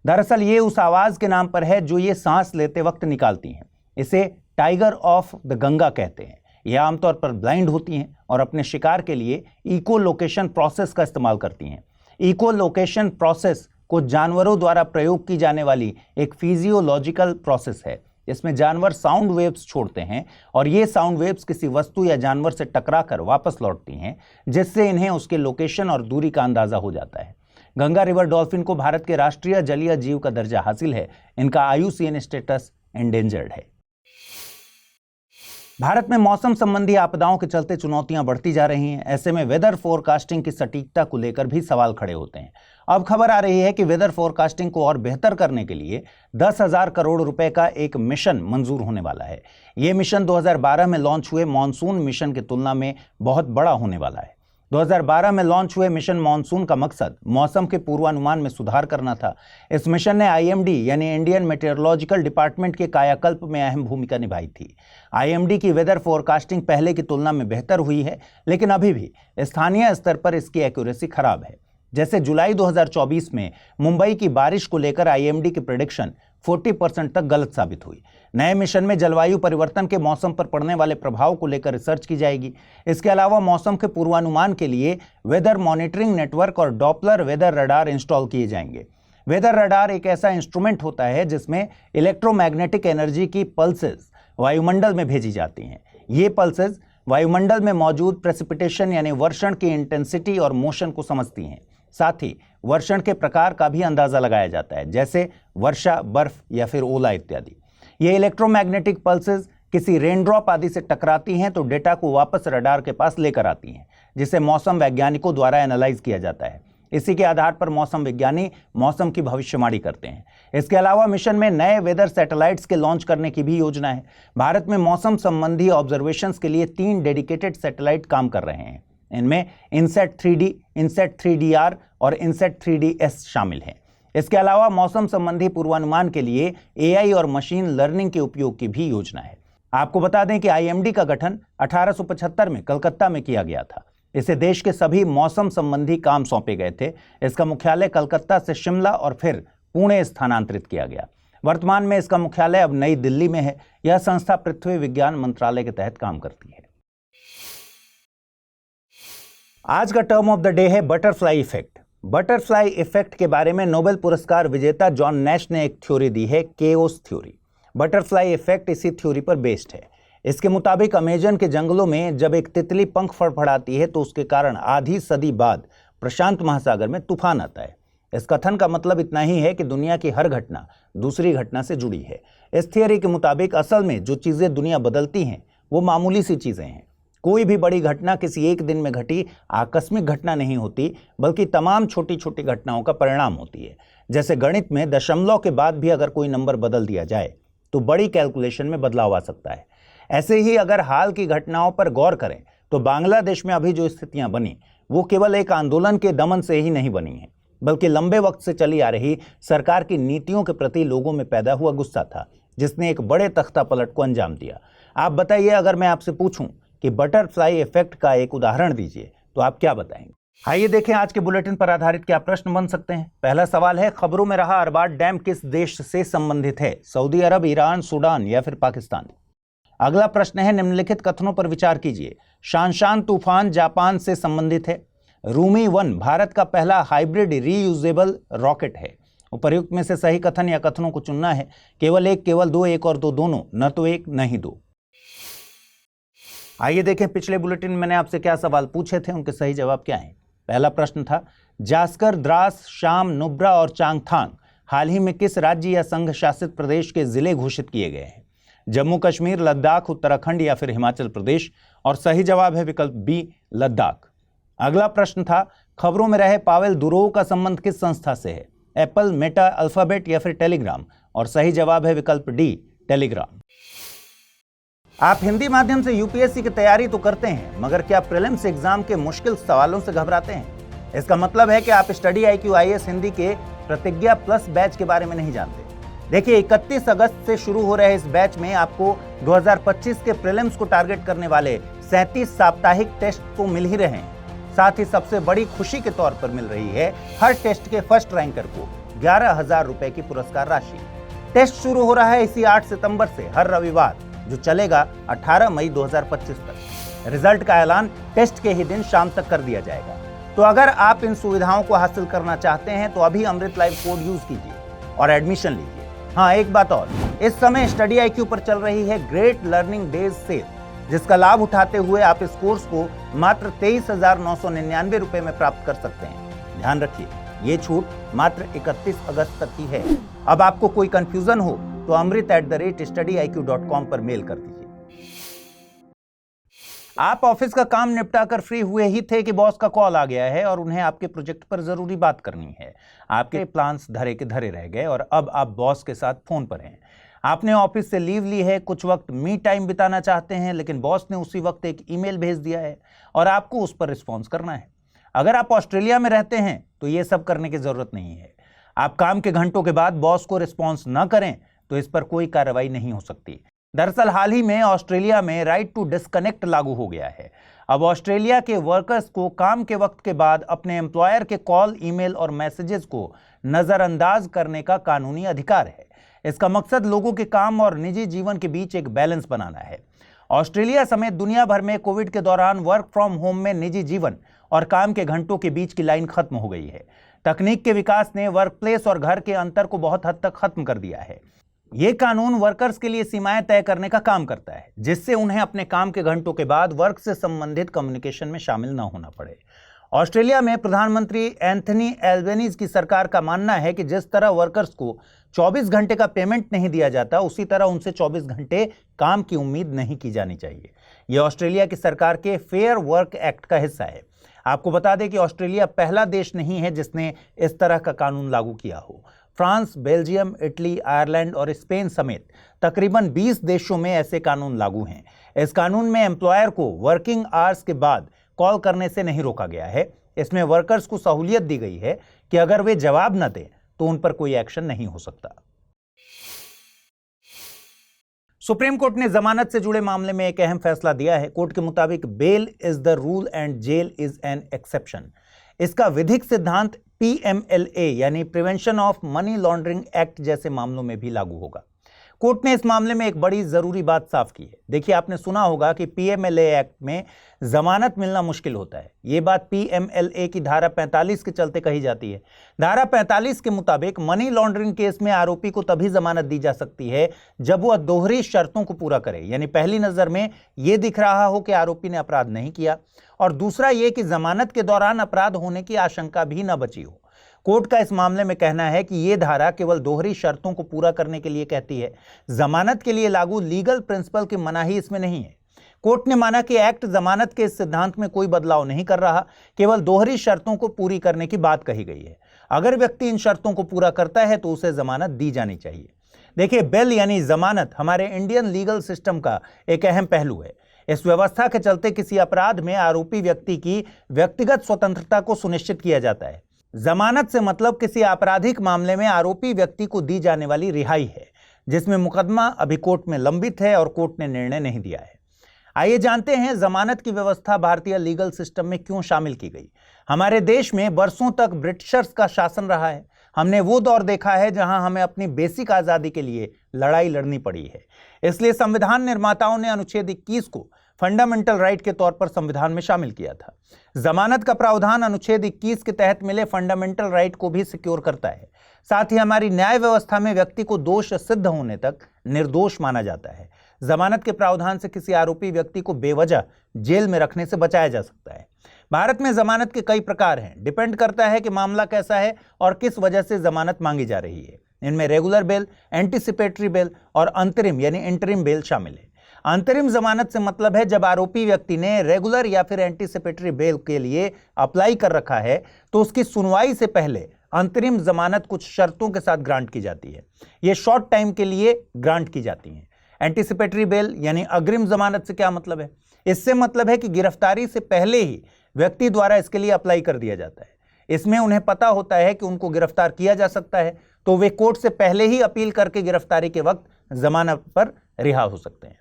दरअसल ये उस आवाज के नाम पर है जो ये सांस लेते वक्त निकालती हैं। इसे टाइगर ऑफ द गंगा कहते हैं। ये आमतौर पर ब्लाइंड होती हैं और अपने शिकार के लिए इको लोकेशन प्रोसेस का इस्तेमाल करती हैं। इको लोकेशन प्रोसेस को जानवरों द्वारा प्रयोग की जाने वाली एक फिजियोलॉजिकल प्रोसेस है। इसमें जानवर साउंड वेव्स छोड़ते हैं और ये साउंड वेव्स किसी वस्तु या जानवर से टकराकर वापस लौटती हैं, जिससे इन्हें उसके लोकेशन और दूरी का अंदाजा हो जाता है। गंगा रिवर डॉल्फिन को भारत के राष्ट्रीय जलीय जीव का दर्जा हासिल है। इनका IUCN स्टेटस एंडेंजर्ड है। भारत में मौसम संबंधी आपदाओं के चलते चुनौतियां बढ़ती जा रही हैं। ऐसे में वेदर फोरकास्टिंग की सटीकता को लेकर भी सवाल खड़े होते हैं। अब खबर आ रही है कि वेदर फोरकास्टिंग को और बेहतर करने के लिए 10,000 करोड़ रुपए का एक मिशन मंजूर होने वाला है। यह मिशन 2012 में लॉन्च हुए मॉनसून मिशन की तुलना में बहुत बड़ा होने वाला है। 2012 में लॉन्च हुए मिशन मॉनसून का मकसद मौसम के पूर्वानुमान में सुधार करना था। इस मिशन ने IMD यानी इंडियन मेटेरोलॉजिकल डिपार्टमेंट के कायाकल्प में अहम भूमिका निभाई थी। IMD की वेदर फोरकास्टिंग पहले की तुलना में बेहतर हुई है, लेकिन अभी भी स्थानीय स्तर पर इसकी एक्यूरेसी खराब है। जैसे जुलाई 2024 में मुंबई की बारिश को लेकर IMD की प्रेडिक्शन 40% तक गलत साबित हुई। नए मिशन में जलवायु परिवर्तन के मौसम पर पड़ने वाले प्रभाव को लेकर रिसर्च की जाएगी। इसके अलावा मौसम के पूर्वानुमान के लिए वेदर मॉनिटरिंग नेटवर्क और डॉपलर वेदर रडार इंस्टॉल किए जाएंगे। वेदर रडार एक ऐसा इंस्ट्रूमेंट होता है जिसमें इलेक्ट्रोमैग्नेटिक एनर्जी की पल्सेस वायुमंडल में भेजी जाती हैं। ये पल्सेस वायुमंडल में मौजूद प्रेसिपिटेशन यानी वर्षण की इंटेंसिटी और मोशन को समझती हैं। साथ ही वर्षण के प्रकार का भी अंदाजा लगाया जाता है, जैसे वर्षा, बर्फ या फिर ओला इत्यादि। ये इलेक्ट्रोमैग्नेटिक पल्सेस किसी रेनड्रॉप आदि से टकराती हैं तो डेटा को वापस रडार के पास लेकर आती हैं, जिसे मौसम वैज्ञानिकों द्वारा एनालाइज किया जाता है। इसी के आधार पर मौसम विज्ञानी मौसम की भविष्यवाणी करते हैं। इसके अलावा मिशन में नए वेदर सैटेलाइट्स के लॉन्च करने की भी योजना है। भारत में मौसम संबंधी ऑब्जर्वेशंस के लिए 3 डेडिकेटेड सैटेलाइट काम कर रहे हैं। इनमें इनसेट 3D, इनसेट 3DR और इनसेट 3DS शामिल हैं। इसके अलावा मौसम संबंधी पूर्वानुमान के लिए AI और मशीन लर्निंग के उपयोग की भी योजना है। आपको बता दें कि IMD का गठन 1875 में कलकत्ता में किया गया था। इसे देश के सभी मौसम संबंधी काम सौंपे गए थे। इसका मुख्यालय कलकत्ता से शिमला और फिर पुणे स्थानांतरित किया गया। वर्तमान में इसका मुख्यालय अब नई दिल्ली में है। यह संस्था पृथ्वी विज्ञान मंत्रालय के तहत काम करती है। आज का टर्म ऑफ द डे है बटरफ्लाई इफेक्ट। बटरफ्लाई इफेक्ट के बारे में नोबेल पुरस्कार विजेता जॉन नैश ने एक थ्योरी दी है, केओस थ्योरी। बटरफ्लाई इफेक्ट इसी थ्योरी पर बेस्ड है। इसके मुताबिक अमेजन के जंगलों में जब एक तितली पंख फड़फड़ाती है तो उसके कारण आधी सदी बाद प्रशांत महासागर में तूफान आता है। इस कथन का मतलब इतना ही है कि दुनिया की हर घटना दूसरी घटना से जुड़ी है। इस थियोरी के मुताबिक असल में जो चीजें दुनिया बदलती हैं वो मामूली सी चीजें हैं। कोई भी बड़ी घटना किसी एक दिन में घटी आकस्मिक घटना नहीं होती, बल्कि तमाम छोटी छोटी घटनाओं का परिणाम होती है। जैसे गणित में दशमलव के बाद भी अगर कोई नंबर बदल दिया जाए तो बड़ी कैलकुलेशन में बदलाव आ सकता है। ऐसे ही अगर हाल की घटनाओं पर गौर करें तो बांग्लादेश में अभी जो स्थितियां बनी वो केवल एक आंदोलन के दमन से ही नहीं बनी है, बल्कि लंबे वक्त से चली आ रही सरकार की नीतियों के प्रति लोगों में पैदा हुआ गुस्सा था, जिसने एक बड़े तख्तापलट को अंजाम दिया। आप बताइए, अगर मैं आपसे पूछूं कि बटरफ्लाई इफेक्ट का एक उदाहरण दीजिए तो आप क्या बताएंगे? आइए देखें आज के बुलेटिन पर आधारित क्या प्रश्न बन सकते हैं। पहला सवाल है, खबरों में रहा अरबाद डैम किस देश से संबंधित है? सऊदी अरब, ईरान, सूडान या फिर पाकिस्तान? अगला प्रश्न है, निम्नलिखित कथनों पर विचार कीजिए। शानशान तूफान जापान से संबंधित है। रूमी 1 भारत का पहला हाइब्रिड रीयूजेबल रॉकेट है। उपर्युक्त में से सही कथन या कथनों को चुनना है। केवल एक, केवल दो, एक और दो दोनों, न तो एक न ही दो। आइए देखें पिछले बुलेटिन में मैंने आपसे क्या सवाल पूछे थे, उनके सही जवाब क्या हैं। पहला प्रश्न था, जास्कर, द्रास, शाम, नुब्रा और चांगथांग हाल ही में किस राज्य या संघ शासित प्रदेश के जिले घोषित किए गए हैं? जम्मू कश्मीर, लद्दाख, उत्तराखंड या फिर हिमाचल प्रदेश? और सही जवाब है विकल्प बी, लद्दाख। अगला प्रश्न था, खबरों में रहे पावेल दुरोव का संबंध किस संस्था से है? एप्पल, मेटा, अल्फाबेट या फिर टेलीग्राम? और सही जवाब है विकल्प डी, टेलीग्राम। आप हिंदी माध्यम से यूपीएससी की तैयारी तो करते हैं, मगर क्या प्रीलिम्स एग्जाम के मुश्किल सवालों से घबराते हैं? इसका मतलब है कि आप स्टडी IQ IAS हिंदी के प्रतिज्ञा प्लस बैच के बारे में नहीं जानते। देखिए, 31 अगस्त से शुरू हो रहे इस बैच में आपको 2025 के प्रीलिम्स को टारगेट करने वाले 37 साप्ताहिक टेस्ट तो मिल ही रहे हैं। साथ ही सबसे बड़ी खुशी के तौर पर मिल रही है हर टेस्ट के फर्स्ट रैंकर को 11,000 रुपए की पुरस्कार राशि। टेस्ट शुरू हो रहा है इसी 8 सितंबर से हर रविवार, जो चलेगा 18 मई 2025 तक। रिजल्ट का ऐलान टेस्ट के ही दिन शाम तक कर दिया जाएगा। तो अगर आप इन सुविधाओं को हासिल करना चाहते हैं तो अभी अमृत लाइव कोड यूज कीजिए और एडमिशन लीजिए। हाँ, एक बात और, इस समय स्टडी IQ पर चल रही है ग्रेट लर्निंग डेज सेल, जिसका लाभ उठाते हुए आप इस कोर्स को मात्र 23,999 रुपए में प्राप्त कर सकते हैं। ध्यान रखिए, ये छूट मात्र 31 अगस्त तक की है। अब आपको कोई कंफ्यूजन हो तो amrit@studyiq.com पर मेल कर दीजिए। आप ऑफिस का काम निपटाकर फ्री हुए ही थे कि बॉस का कॉल आ गया है और उन्हें आपके प्रोजेक्ट पर जरूरी बात करनी है। आपके प्लान्स धरे के धरे रह गए और अब आप बॉस के साथ फोन पर हैं। आपने ऑफिस से लीव ली है, कुछ वक्त मी टाइम बिताना चाहते हैं, लेकिन बॉस ने उसी वक्त एक ईमेल भेज दिया है और आपको उस पर रिस्पॉन्स करना है। अगर आप ऑस्ट्रेलिया में रहते हैं तो ये सब करने की जरूरत नहीं है। आप काम के घंटों के बाद बॉस को रिस्पॉन्स न करें तो इस पर कोई कार्रवाई नहीं हो सकती। दरअसल हाल ही में ऑस्ट्रेलिया में राइट टू डिस्कनेक्ट लागू हो गया है। अब ऑस्ट्रेलिया के वर्कर्स को काम के वक्त के बाद अपने एम्प्लॉयर के कॉल, ईमेल और मैसेजेस को नजरअंदाज करने का कानूनी अधिकार है। इसका मकसद लोगों के काम और निजी जीवन के बीच एक बैलेंस बनाना है। ऑस्ट्रेलिया समेत दुनिया भर में कोविड के दौरान वर्क फ्रॉम होम में निजी जीवन और काम के घंटों के बीच की लाइन खत्म हो गई है। तकनीक के विकास ने वर्क प्लेस और घर के अंतर को बहुत हद तक खत्म कर दिया है। ये कानून वर्कर्स के लिए सीमाएं तय करने का काम करता है, जिससे उन्हें अपने काम के घंटों के बाद वर्क से संबंधित कम्युनिकेशन में शामिल न होना पड़े। ऑस्ट्रेलिया में प्रधानमंत्री एंथनी एल्बनीज की सरकार का मानना है कि जिस तरह वर्कर्स को 24 घंटे का पेमेंट नहीं दिया जाता, उसी तरह उनसे 24 घंटे काम की उम्मीद नहीं की जानी चाहिए। यह ऑस्ट्रेलिया की सरकार के फेयर वर्क एक्ट का हिस्सा है। आपको बता दें कि ऑस्ट्रेलिया पहला देश नहीं है जिसने इस तरह का कानून लागू किया हो। फ्रांस, बेल्जियम, इटली, आयरलैंड और स्पेन समेत तकरीबन 20 देशों में ऐसे कानून लागू हैं। इस कानून में एम्प्लॉयर को वर्किंग आवर्स के बाद कॉल करने से नहीं रोका गया है। इसमें वर्कर्स को सहूलियत दी गई है कि अगर वे जवाब न दें तो उन पर कोई एक्शन नहीं हो सकता। सुप्रीम कोर्ट ने जमानत से जुड़े मामले में एक अहम फैसला दिया है। कोर्ट के मुताबिक bail is the rule and jail is an exception. इसका विधिक सिद्धांत PMLA यानी prevention of money laundering act जैसे मामलों में भी लागू होगा। कोर्ट ने इस मामले में एक बड़ी जरूरी बात साफ की है। देखिए, आपने सुना होगा कि PMLA एक्ट में जमानत मिलना मुश्किल होता है। ये बात PMLA की धारा 45 के चलते कही जाती है। धारा 45 के मुताबिक मनी लॉन्ड्रिंग केस में आरोपी को तभी जमानत दी जा सकती है जब वह दोहरी शर्तों को पूरा करे, यानी पहली नजर में यह दिख रहा हो कि आरोपी ने अपराध नहीं किया, और दूसरा यह कि जमानत के दौरान अपराध होने की आशंका भी न बची हो। कोर्ट का इस मामले में कहना है कि यह धारा केवल दोहरी शर्तों को पूरा करने के लिए कहती है। जमानत के लिए लागू लीगल प्रिंसिपल की मनाही इसमें नहीं है। कोर्ट ने माना कि एक्ट जमानत के इस सिद्धांत में कोई बदलाव नहीं कर रहा, केवल दोहरी शर्तों को पूरी करने की बात कही गई है। अगर व्यक्ति इन शर्तों को पूरा करता है तो उसे जमानत दी जानी चाहिए। देखिए, बेल यानी जमानत हमारे इंडियन लीगल सिस्टम का एक अहम पहलू है। इस व्यवस्था के चलते किसी अपराध में आरोपी व्यक्ति की व्यक्तिगत स्वतंत्रता को सुनिश्चित किया जाता है। जमानत से मतलब किसी आपराधिक मामले में आरोपी व्यक्ति को दी जाने वाली रिहाई है, जिसमें मुकदमा अभी कोर्ट में लंबित है और कोर्ट ने निर्णय नहीं दिया है। आइए जानते हैं जमानत की व्यवस्था भारतीय लीगल सिस्टम में क्यों शामिल की गई। हमारे देश में बरसों तक ब्रिटिशर्स का शासन रहा है। हमने वो दौर देखा है जहां हमें अपनी बेसिक आजादी के लिए लड़ाई लड़नी पड़ी है। इसलिए संविधान निर्माताओं ने अनुच्छेद 21 को फंडामेंटल राइट के तौर पर संविधान में शामिल किया था। जमानत का प्रावधान अनुच्छेद 21 के तहत मिले फंडामेंटल राइट को भी सिक्योर करता है। साथ ही हमारी न्याय व्यवस्था में व्यक्ति को दोष सिद्ध होने तक निर्दोष माना जाता है। जमानत के प्रावधान से किसी आरोपी व्यक्ति को बेवजह जेल में रखने से बचाया जा सकता है। भारत में जमानत के कई प्रकार हैं। डिपेंड करता है कि मामला कैसा है और किस वजह से जमानत मांगी जा रही है। इनमें रेगुलर बेल, एंटीसिपेटरी बेल और अंतरिम यानी इंटरिम बेल शामिल है। अंतरिम जमानत से मतलब है जब आरोपी व्यक्ति ने रेगुलर या फिर एंटीसिपेटरी बेल के लिए अप्लाई कर रखा है तो उसकी सुनवाई से पहले अंतरिम जमानत कुछ शर्तों के साथ ग्रांट की जाती है। ये शॉर्ट टाइम के लिए ग्रांट की जाती है। एंटीसिपेटरी बेल यानी अग्रिम जमानत से क्या मतलब है? इससे मतलब है कि गिरफ्तारी से पहले ही व्यक्ति द्वारा इसके लिए अप्लाई कर दिया जाता है। इसमें उन्हें पता होता है कि उनको गिरफ्तार किया जा सकता है, तो वे कोर्ट से पहले ही अपील करके गिरफ्तारी के वक्त जमानत पर रिहा हो सकते हैं।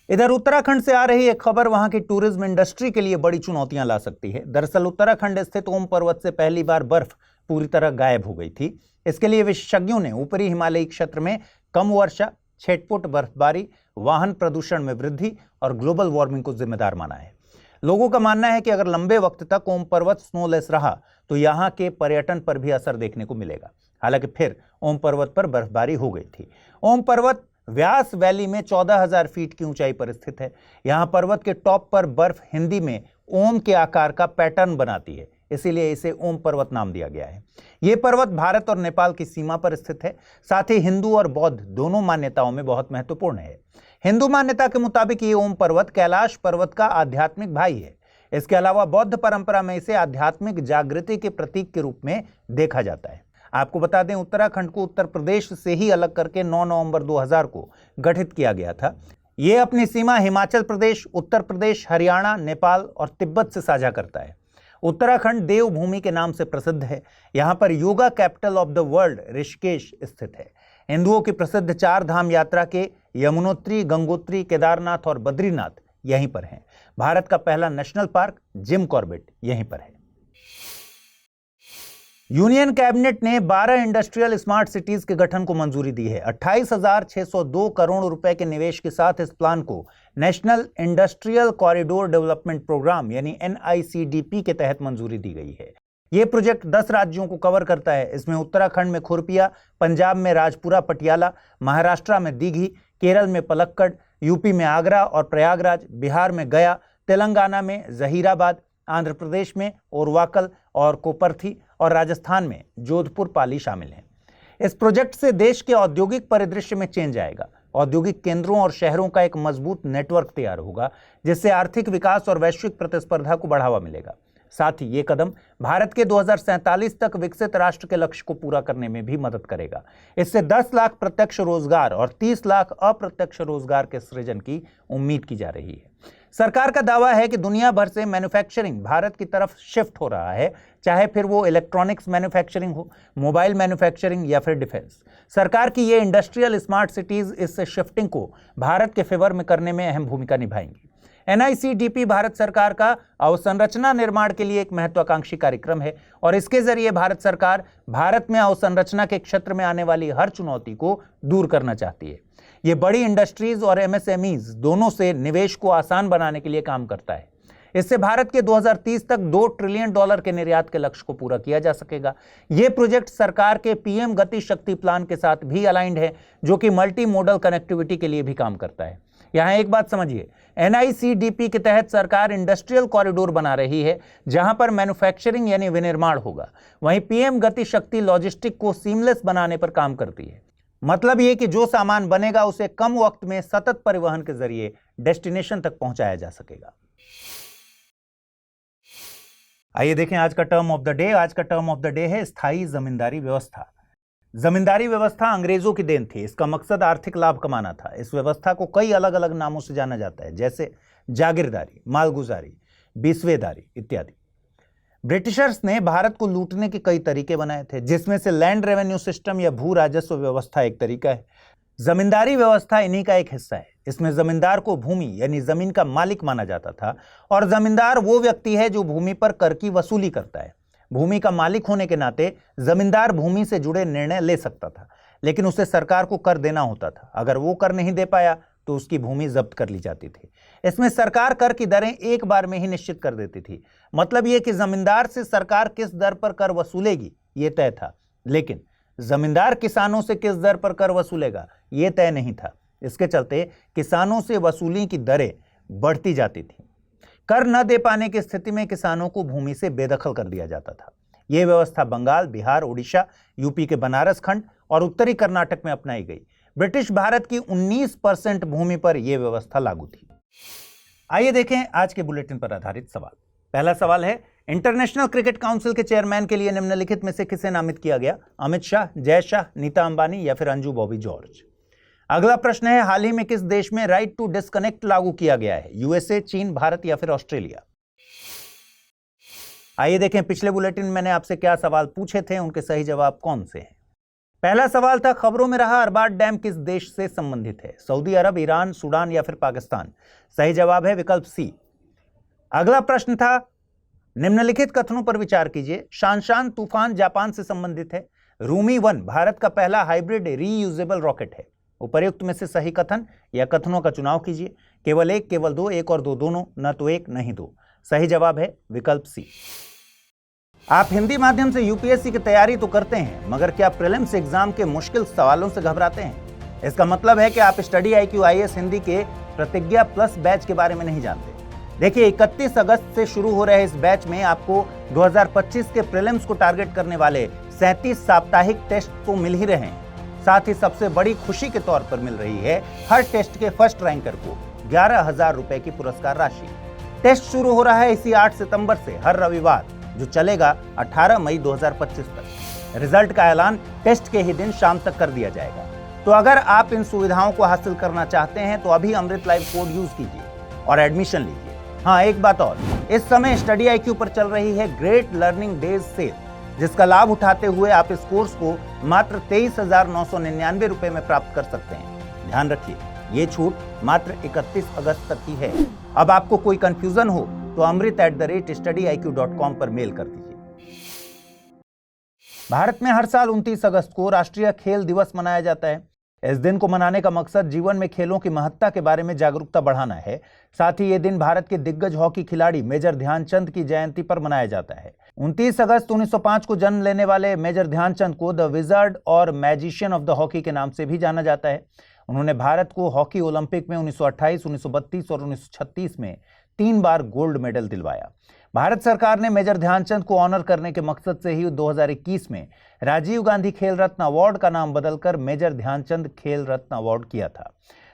इधर उत्तराखंड से आ रही एक खबर वहां की टूरिज्म इंडस्ट्री के लिए बड़ी चुनौतियां ला सकती है। दरअसल उत्तराखंड स्थित ओम पर्वत से पहली बार बर्फ पूरी तरह गायब हो गई थी। इसके लिए विशेषज्ञों ने ऊपरी हिमालयी क्षेत्र में कम वर्षा, छिटपुट बर्फबारी, वाहन प्रदूषण में वृद्धि और ग्लोबल वार्मिंग को जिम्मेदार माना है। लोगों का मानना है कि अगर लंबे वक्त तक ओम पर्वत स्नोलेस रहा तो यहाँ के पर्यटन पर भी असर देखने को मिलेगा। हालांकि फिर ओम पर्वत पर बर्फबारी हो गई थी। ओम पर्वत व्यास वैली में 14,000 फीट की ऊंचाई पर स्थित है। यहाँ पर्वत के टॉप पर बर्फ हिंदी में ओम के आकार का पैटर्न बनाती है। इसीलिए इसे ओम पर्वत नाम दिया गया है। ये पर्वत भारत और नेपाल की सीमा पर स्थित है। साथ ही हिंदू और बौद्ध दोनों मान्यताओं में बहुत महत्वपूर्ण है। हिंदू मान्यता के मुताबिक ये ओम पर्वत कैलाश पर्वत का आध्यात्मिक भाई है। इसके अलावा बौद्ध परंपरा में इसे आध्यात्मिक जागृति के प्रतीक के रूप में देखा जाता है। आपको बता दें, उत्तराखंड को उत्तर प्रदेश से ही अलग करके 9 नवंबर 2000 को गठित किया गया था। ये अपनी सीमा हिमाचल प्रदेश, उत्तर प्रदेश, हरियाणा, नेपाल और तिब्बत से साझा करता है। उत्तराखंड देवभूमि के नाम से प्रसिद्ध है। यहाँ पर yoga capital of the world Rishikesh स्थित है। हिंदुओं की प्रसिद्ध 4 धाम यात्रा के यमुनोत्री, गंगोत्री, केदारनाथ और बद्रीनाथ यहीं पर हैं। भारत का पहला नेशनल पार्क जिम कॉर्बेट यहीं पर है। यूनियन कैबिनेट ने 12 इंडस्ट्रियल स्मार्ट सिटीज के गठन को मंजूरी दी है। 28,602 करोड़ रुपए के निवेश के साथ इस प्लान को national industrial corridor development programme यानी NICDP के तहत मंजूरी दी गई है। यह प्रोजेक्ट 10 राज्यों को कवर करता है। इसमें उत्तराखंड में खुरपिया, पंजाब में राजपुरा पटियाला, महाराष्ट्र में दीघी, केरल में पलक्कड़, यूपी में आगरा और प्रयागराज, बिहार में गया, तेलंगाना में जहीराबाद, आंध्र प्रदेश में ओरवाकल और कोपरथी और राजस्थान में जोधपुर पाली शामिल हैं। इस प्रोजेक्ट से देश के औद्योगिक परिदृश्य में चेंज आएगा। औद्योगिक केंद्रों और शहरों का एक मजबूत नेटवर्क तैयार होगा, जिससे आर्थिक विकास और वैश्विक प्रतिस्पर्धा को बढ़ावा मिलेगा। साथ ही ये कदम भारत के 2047 तक विकसित राष्ट्र के लक्ष्य को पूरा करने में भी मदद करेगा। इससे 10 लाख प्रत्यक्ष रोजगार और 30 लाख अप्रत्यक्ष रोजगार के सृजन की उम्मीद की जा रही है। सरकार का दावा है कि दुनिया भर से मैन्युफैक्चरिंग भारत की तरफ शिफ्ट हो रहा है, चाहे फिर वो इलेक्ट्रॉनिक्स मैन्युफैक्चरिंग हो, मोबाइल मैन्युफैक्चरिंग या फिर डिफेंस। सरकार की ये इंडस्ट्रियल स्मार्ट सिटीज इस शिफ्टिंग को भारत के फेवर में करने में अहम भूमिका निभाएंगी। NICDP भारत सरकार का अवसंरचना निर्माण के लिए एक महत्वाकांक्षी कार्यक्रम है और इसके जरिए भारत सरकार भारत में अवसंरचना के क्षेत्र में आने वाली हर चुनौती को दूर करना चाहती है। ये बड़ी इंडस्ट्रीज और MSMEs दोनों से निवेश को आसान बनाने के लिए काम करता है। इससे भारत के 2030 तक $2 ट्रिलियन के निर्यात के लक्ष्य को पूरा किया जा सकेगा। यह प्रोजेक्ट सरकार के PM गति शक्ति प्लान के साथ भी अलाइंड है, जो कि मल्टी मोडल कनेक्टिविटी के लिए भी काम करता है। यहां एक बात समझिए, NICDP के तहत सरकार इंडस्ट्रियल कॉरिडोर बना रही है, जहां पर मैन्युफैक्चरिंग यानी विनिर्माण होगा। वहीं PM गति शक्ति लॉजिस्टिक को सीमलेस बनाने पर काम करती है। मतलब ये कि जो सामान बनेगा उसे कम वक्त में सतत परिवहन के जरिए डेस्टिनेशन तक पहुंचाया जा सकेगा। आइए देखें आज का टर्म ऑफ द डे। आज का टर्म ऑफ द डे है स्थायी जमींदारी व्यवस्था। जमींदारी व्यवस्था अंग्रेजों की देन थी। इसका मकसद आर्थिक लाभ कमाना था। इस व्यवस्था को कई अलग अलग नामों से जाना जाता है, जैसे जागीरदारी, मालगुजारी, बीसवेदारी इत्यादि। ब्रिटिशर्स ने भारत को लूटने के कई तरीके बनाए थे, जिसमें से लैंड रेवेन्यू सिस्टम या भू राजस्व व्यवस्था एक तरीका है। जमींदारी व्यवस्था इन्हीं का एक हिस्सा है। इसमें जमींदार को भूमि यानी जमीन का मालिक माना जाता था और जमींदार वो व्यक्ति है जो भूमि पर कर की वसूली करता है। भूमि का मालिक होने के नाते जमींदार भूमि से जुड़े निर्णय ले सकता था, लेकिन उसे सरकार को कर देना होता था। अगर वो कर नहीं दे पाया तो उसकी भूमि जब्त कर ली जाती थी। इसमें सरकार कर की दरें एक बार में ही निश्चित कर देती थी। मतलब यह कि जमींदार से सरकार किस दर पर कर वसूलेगी ये तय था, लेकिन जमींदार किसानों से किस दर पर कर वसूलेगा ये तय नहीं था। इसके चलते किसानों से वसूली की दरें बढ़ती जाती थी। कर न दे पाने की स्थिति में किसानों को भूमि से बेदखल कर दिया जाता था। यह व्यवस्था बंगाल, बिहार, उड़ीसा, यूपी के बनारस खंड और उत्तरी कर्नाटक में अपनाई गई। ब्रिटिश भारत की 19% भूमि पर यह व्यवस्था लागू थी। आइए देखें आज के बुलेटिन पर आधारित सवाल। पहला सवाल है, इंटरनेशनल क्रिकेट काउंसिल के चेयरमैन के लिए निम्नलिखित में से किसे नामित किया गया? अमित शाह, जय शाह, नीता अंबानी या फिर अंजू बॉबी जॉर्ज। अगला प्रश्न है, हाल ही में किस देश में राइट टू डिस्कनेक्ट लागू किया गया है? USA, चीन, भारत या फिर ऑस्ट्रेलिया। आइए देखें पिछले बुलेटिन में मैंने आपसे क्या सवाल पूछे थे, उनके सही जवाब कौन से हैं। पहला सवाल था, खबरों में रहा अरबाज डैम किस देश से संबंधित है? सऊदी अरब, ईरान, सूडान या फिर पाकिस्तान। सही जवाब है विकल्प सी। अगला प्रश्न था, निम्नलिखित कथनों पर विचार कीजिए। शानशान तूफान जापान से संबंधित है। रूमी 1 भारत का पहला हाइब्रिड रीयूजेबल रॉकेट है। उपर्युक्त में से सही कथन या कथनों का चुनाव कीजिए। केवल एक, केवल दो, एक और दो दोनों, न तो एक नहीं दो। सही जवाब है विकल्प सी। आप हिंदी माध्यम से UPSC की तैयारी तो करते हैं, मगर क्या प्रीलिम्स एग्जाम के मुश्किल सवालों से घबराते हैं? इसका मतलब है कि आप स्टडी IQ IAS हिंदी के प्रतिज्ञा प्लस बैच के बारे में नहीं जानते। देखिए 31 अगस्त से शुरू हो रहे इस बैच में आपको 2025 के प्रीलिम्स को टारगेट करने वाले 37 साप्ताहिक टेस्ट तो मिल ही रहे हैं। साथ ही सबसे बड़ी खुशी के तौर पर मिल रही है हर टेस्ट के फर्स्ट रैंकर को 11,000 रुपए की पुरस्कार राशि। टेस्ट शुरू हो रहा है इसी 8 सितंबर से हर रविवार, जो चलेगा 18 मई 2025 तक। रिजल्ट का ऐलान टेस्ट के ही दिन शाम तक कर दिया जाएगा। तो अगर आप इन सुविधाओं को हासिल करना चाहते हैं तो अभी अमृत लाइव कोड यूज कीजिए और एडमिशन लीजिए। हाँ, एक बात और, इस समय स्टडी IQ पर चल रही है ग्रेट लर्निंग डेज सेल, जिसका लाभ उठाते हुए आप इस कोर्स को मात्र 23,999 रुपए में प्राप्त कर सकते हैं। ध्यान रखिए, ये छूट मात्र 31 अगस्त तक की है। अब आपको कोई कंफ्यूजन हो तो amrit@studyiq.com पर मेल कर दीजिए। भारत में हर साल 29 अगस्त को राष्ट्रीय खेल दिवस मनाया जाता है। इस दिन को मनाने का मकसद जीवन में खेलों की महत्ता के बारे में जागरूकता बढ़ाना है। साथ ही ये दिन भारत के दिग्गज हॉकी खिलाड़ी मेजर ध्यानचंद की जयंती पर मनाया जाता है। 29 अगस्त 1905 को जन्म लेने वाले मेजर ध्यानचंद को द विजार्ड और मैजिशियन ऑफ द हॉकी के नाम से भी जाना जाता है। उन्होंने भारत को हॉकी ओलंपिक में 1928, 1932 और 1936 में 3 बार गोल्ड मेडल दिलवाया। भारत सरकार ने मेजर ध्यानचंद को ऑनर करने के मकसद से ही 2021 में राजीव गांधी खेल रत्न अवार्ड का नाम बदलकर मेजर ध्यानचंद खेल रत्न अवार्ड किया था।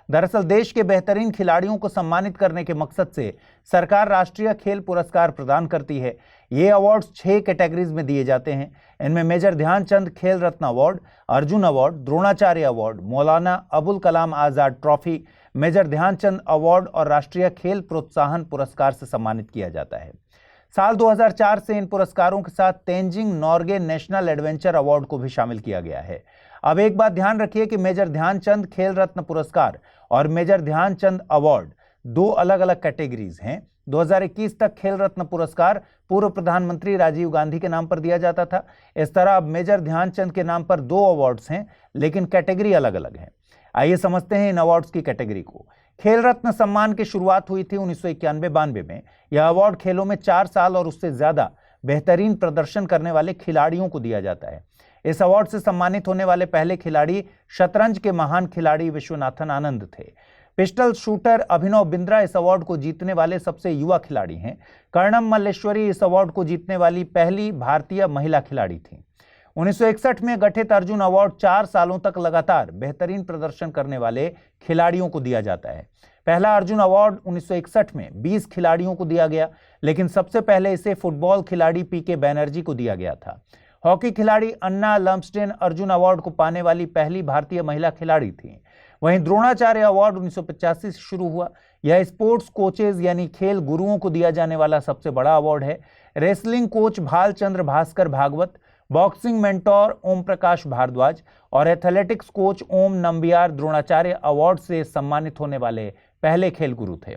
दरअसल देश के बेहतरीन खिलाड़ियों को सम्मानित करने के मकसद से सरकार राष्ट्रीय खेल पुरस्कार प्रदान करती है। ये अवार्ड्स 6 कैटेगरीज में दिए जाते हैं। इनमें major Dhyanchand Khel Ratna award, Arjun award, Dronacharya award, Maulana Abul Kalam Azad trophy, major Dhyanchand award और राष्ट्रीय खेल प्रोत्साहन पुरस्कार से सम्मानित किया जाता है। साल 2004 से इन पुरस्कारों के साथ Tenzing Norgay national adventure award को भी शामिल किया गया है। अब एक बात ध्यान रखिए कि मेजर ध्यानचंद खेल रत्न पुरस्कार और मेजर ध्यानचंद अवार्ड 2 अलग अलग कैटेगरीज हैं। 2021 तक खेल रत्न पुरस्कार पूर्व प्रधानमंत्री राजीव गांधी के नाम पर दिया जाता था। इस तरह अब मेजर ध्यानचंद के नाम पर 2 अवार्ड्स हैं, लेकिन कैटेगरी अलग अलग है। आइए समझते हैं इन अवार्ड्स की कैटेगरी को। खेल रत्न सम्मान की शुरुआत हुई थी 1991-92 में। यह अवार्ड खेलों में 4 साल और उससे ज्यादा बेहतरीन प्रदर्शन करने वाले खिलाड़ियों को दिया जाता है। इस अवार्ड से सम्मानित होने वाले पहले खिलाड़ी शतरंज के महान खिलाड़ी विश्वनाथन आनंद थे। पिस्टल शूटर अभिनव बिंद्रा इस अवार्ड को जीतने वाले सबसे युवा खिलाड़ी हैं। कर्णम मल्लेश्वरी इस अवार्ड को जीतने वाली पहली भारतीय महिला खिलाड़ी थी। 1961 में गठित अर्जुन अवार्ड 4 सालों तक लगातार बेहतरीन प्रदर्शन करने वाले खिलाड़ियों को दिया जाता है। पहला अर्जुन अवार्ड 1961 में 20 खिलाड़ियों को दिया गया, लेकिन सबसे पहले इसे फुटबॉल खिलाड़ी PK बैनर्जी को दिया गया था। हॉकी खिलाड़ी अन्ना लम्सडेन अर्जुन अवार्ड को पाने वाली पहली भारतीय महिला खिलाड़ी थी। वहीं द्रोणाचार्य अवार्ड 1985 से शुरू हुआ। यह स्पोर्ट्स कोचेज यानी खेल गुरुओं को दिया जाने वाला सबसे बड़ा अवार्ड है। Wrestling coach Bhalchandra Bhaskar Bhagwat, boxing mentor Om Prakash Bhardwaj और athletics coach Om Nambiar Dronacharya award से सम्मानित होने वाले पहले खेल गुरु थे।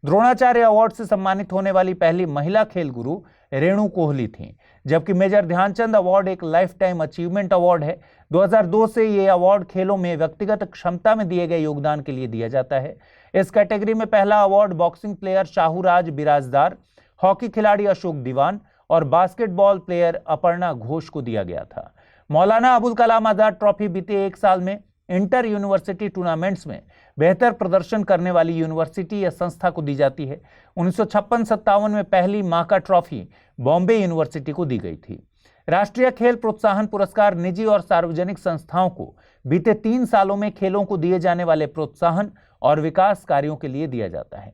द्रोणाचार्य अवार्ड से सम्मानित होने वाली पहली महिला खेल गुरु रेणु कोहली थीं, जबकि मेजर ध्यानचंद अवार्ड एक लाइफ टाइम अचीवमेंट अवार्ड है। 2002 से ये अवार्ड खेलों में व्यक्तिगत क्षमता में दिए गए योगदान के लिए दिया जाता है। इस कैटेगरी में पहला award boxing player Shahuraj Birajdar, hockey खिलाड़ी अशोक दीवान और बास्केटबॉल प्लेयर अपर्णा घोष को दिया गया था। मौलाना अबुल कलाम आजाद ट्रॉफी बीते 1 साल में इंटर यूनिवर्सिटी टूर्नामेंट्स में बेहतर प्रदर्शन करने वाली यूनिवर्सिटी या संस्था को दी जाती है। 1956-57 में पहली माका ट्रॉफी बॉम्बे यूनिवर्सिटी को दी गई थी। राष्ट्रीय खेल प्रोत्साहन पुरस्कार निजी और सार्वजनिक संस्थाओं को बीते 3 सालों में खेलों को दिए जाने वाले प्रोत्साहन और विकास कार्यों के लिए दिया जाता है।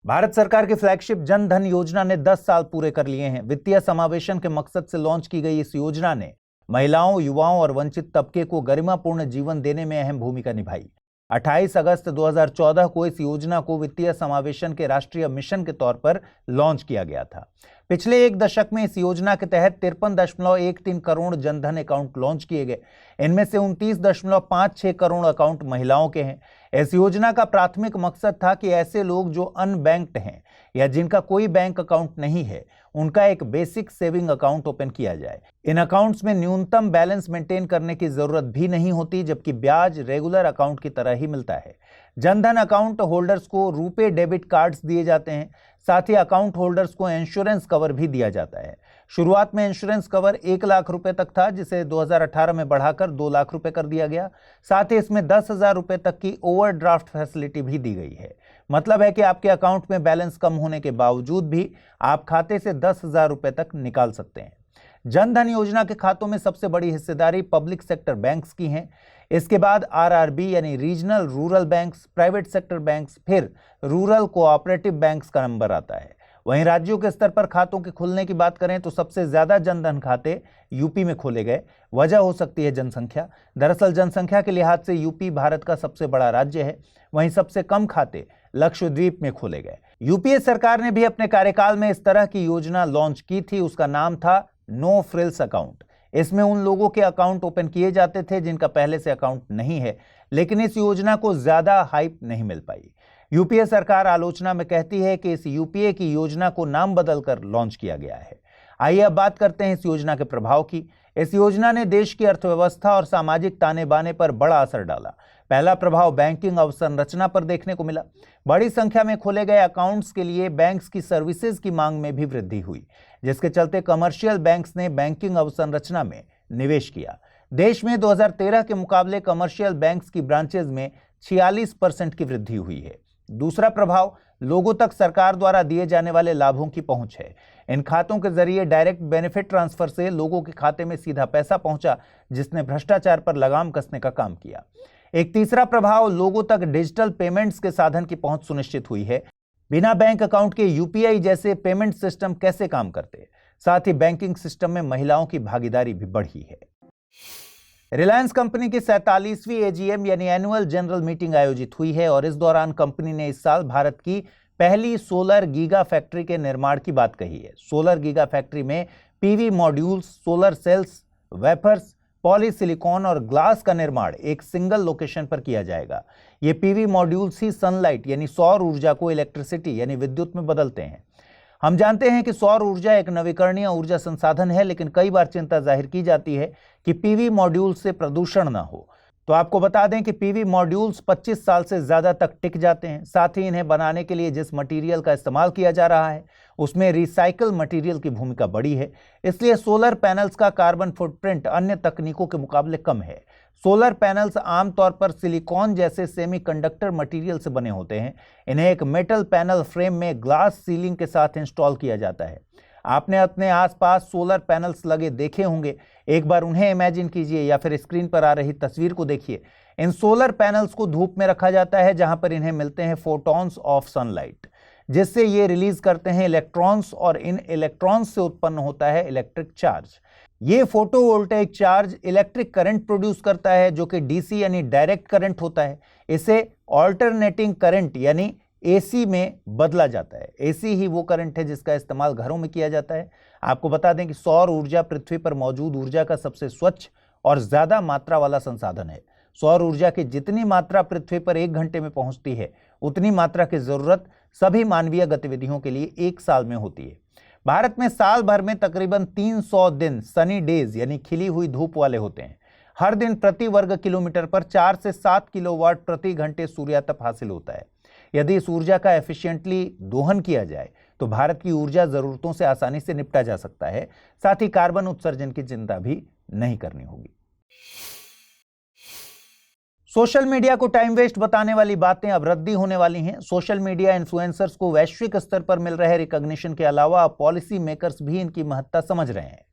भारत सरकार की फ्लैगशिप जन धन योजना ने 10 साल पूरे कर लिए हैं। वित्तीय समावेशन के मकसद से लॉन्च की गई इस योजना ने महिलाओं, युवाओं और वंचित तबके को गरिमापूर्ण जीवन देने में अहम भूमिका निभाई। 28 अगस्त 2014 को इस योजना को वित्तीय समावेशन के राष्ट्रीय मिशन के तौर पर लॉन्च किया गया था। पिछले 1 दशक में इस योजना के तहत 53.13 करोड़ जनधन अकाउंट लॉन्च किए गए। इनमें से 29.56 करोड़ अकाउंट महिलाओं के हैं। इस योजना का प्राथमिक मकसद था कि ऐसे लोग जो अनबैंक्ड हैं या जिनका कोई बैंक अकाउंट नहीं है, उनका एक बेसिक सेविंग अकाउंट ओपन किया जाए। इन अकाउंट्स में न्यूनतम बैलेंस मेंटेन करने की जरूरत भी नहीं होती, जबकि ब्याज रेगुलर अकाउंट की तरह ही मिलता है। जनधन अकाउंट होल्डर्स को रुपे डेबिट कार्ड्स दिए जाते हैं। साथ ही अकाउंट होल्डर्स को इंश्योरेंस कवर भी दिया जाता है। शुरुआत में इंश्योरेंस कवर 1 लाख रुपए तक था, जिसे 2018 में बढ़ाकर 2 लाख रुपए कर दिया गया। साथ ही इसमें 10,000 रुपए तक की ओवरड्राफ्ट फैसिलिटी भी दी गई है। मतलब है कि आपके अकाउंट में बैलेंस कम होने के बावजूद भी आप खाते से 10,000 रुपए तक निकाल सकते हैं। जन धन योजना के खातों में सबसे बड़ी हिस्सेदारी पब्लिक सेक्टर बैंक्स की है। इसके बाद आरआरबी यानी regional rural banks, private sector banks, फिर रूरल कोऑपरेटिव बैंक्स का नंबर आता है। वहीं राज्यों के स्तर पर खातों के खुलने की बात करें तो सबसे ज्यादा जनधन खाते यूपी में खोले गए। वजह हो सकती है जनसंख्या। दरअसल जनसंख्या के लिहाज से यूपी भारत का सबसे बड़ा राज्य है। वहीं सबसे कम खाते लक्षद्वीप में खोले गए। यूपीए सरकार ने भी अपने कार्यकाल में इस तरह की योजना लॉन्च की थी। उसका नाम था नो फ्रिल्स अकाउंट। इसमें उन लोगों के अकाउंट ओपन किए जाते थे जिनका पहले से अकाउंट नहीं है, लेकिन इस योजना को ज्यादा हाइप नहीं मिल पाई। यूपीए सरकार आलोचना में कहती है कि इस यूपीए की योजना को नाम बदलकर लॉन्च किया गया है। आइए अब बात करते हैं इस योजना के प्रभाव की। इस योजना ने देश की अर्थव्यवस्था और सामाजिक ताने बाने पर बड़ा असर डाला। पहला प्रभाव बैंकिंग अवसंरचना पर देखने को मिला। बड़ी संख्या में खोले गए अकाउंट्स के लिए बैंक्स की सर्विसेज की मांग में भी वृद्धि हुई, जिसके चलते कमर्शियल बैंक्स ने बैंकिंग अवसंरचना में निवेश किया। देश में 2013 के मुकाबले कमर्शियल बैंक्स की ब्रांचेज में 46% की वृद्धि हुई है। दूसरा प्रभाव लोगों तक सरकार द्वारा दिए जाने वाले लाभों की पहुंच है। इन खातों के जरिए डायरेक्ट बेनिफिट ट्रांसफर से लोगों के खाते में सीधा पैसा पहुंचा, जिसने भ्रष्टाचार पर लगाम कसने का काम किया। एक तीसरा प्रभाव लोगों तक डिजिटल पेमेंट्स के साधन की पहुंच सुनिश्चित हुई है। बिना बैंक अकाउंट के यूपीआई जैसे पेमेंट सिस्टम कैसे काम करते हैं। साथ ही बैंकिंग सिस्टम में महिलाओं की भागीदारी भी बढ़ी है। रिलायंस कंपनी की 47वीं एजीएम यानी एनुअल जनरल मीटिंग आयोजित हुई है और इस दौरान कंपनी ने इस साल भारत की पहली सोलर गीगा फैक्ट्री के निर्माण की बात कही है। सोलर गीगा फैक्ट्री में PV modules, solar cells, wafers, polysilicon और ग्लास का निर्माण एक सिंगल लोकेशन पर किया जाएगा। ये पीवी मॉड्यूल्स ही सनलाइट यानी सौर ऊर्जा को इलेक्ट्रिसिटी यानी विद्युत में बदलते हैं। हम जानते हैं कि सौर ऊर्जा एक नवीकरणीय ऊर्जा संसाधन है, लेकिन कई बार चिंता जाहिर की जाती है कि पीवी मॉड्यूल से प्रदूषण ना हो। तो आपको बता दें कि पीवी मॉड्यूल्स 25 साल से ज्यादा तक टिक जाते हैं। साथ ही इन्हें बनाने के लिए जिस मटेरियल का इस्तेमाल किया जा रहा है उसमें रिसाइकल मटेरियल की भूमिका बड़ी है। इसलिए सोलर पैनल्स का कार्बन फुटप्रिंट अन्य तकनीकों के मुकाबले कम है। सोलर पैनल्स आमतौर पर सिलिकॉन जैसे सेमीकंडक्टर मटेरियल से बने होते हैं। इन्हें एक मेटल पैनल फ्रेम में ग्लास सीलिंग के साथ इंस्टॉल किया जाता है। आपने अपने आसपास सोलर पैनल्स लगे देखे होंगे। एक बार उन्हें इमेजिन कीजिए या फिर स्क्रीन पर आ रही तस्वीर को देखिए। इन सोलर पैनल्स को धूप में रखा जाता है, जहां पर इन्हें मिलते हैं फोटॉन्स ऑफ सनलाइट, जिससे ये रिलीज करते हैं इलेक्ट्रॉन्स और इन इलेक्ट्रॉन्स से उत्पन्न होता है इलेक्ट्रिक चार्ज। ये photovoltaic charge electric current produce करता है, जो कि डीसी यानी डायरेक्ट करंट होता है। इसे ऑल्टरनेटिंग करंट यानी एसी में बदला जाता है। एसी ही वो करंट है जिसका इस्तेमाल घरों में किया जाता है। आपको बता दें कि सौर ऊर्जा पृथ्वी पर मौजूद ऊर्जा का सबसे स्वच्छ और ज्यादा मात्रा वाला संसाधन है। सौर ऊर्जा की जितनी मात्रा पृथ्वी पर 1 घंटे में पहुंचती है, उतनी मात्रा की जरूरत सभी मानवीय गतिविधियों के लिए 1 साल में होती है। भारत में साल भर में तकरीबन 300 दिन सनी डेज यानी खिली हुई धूप वाले होते हैं। हर दिन प्रति वर्ग किलोमीटर पर 4 से 7 किलोवाट प्रति घंटे सूर्यातप हासिल होता है। यदि इस ऊर्जा का एफिशिएंटली दोहन किया जाए तो भारत की ऊर्जा जरूरतों से आसानी से निपटा जा सकता है। साथ ही कार्बन उत्सर्जन की चिंता भी नहीं करनी होगी। सोशल मीडिया को टाइम वेस्ट बताने वाली बातें अब रद्दी होने वाली हैं। सोशल मीडिया इन्फ्लुएंसर्स को वैश्विक स्तर पर मिल रहे रिकॉग्निशन के अलावा अब पॉलिसी मेकर्स भी इनकी महत्ता समझ रहे हैं।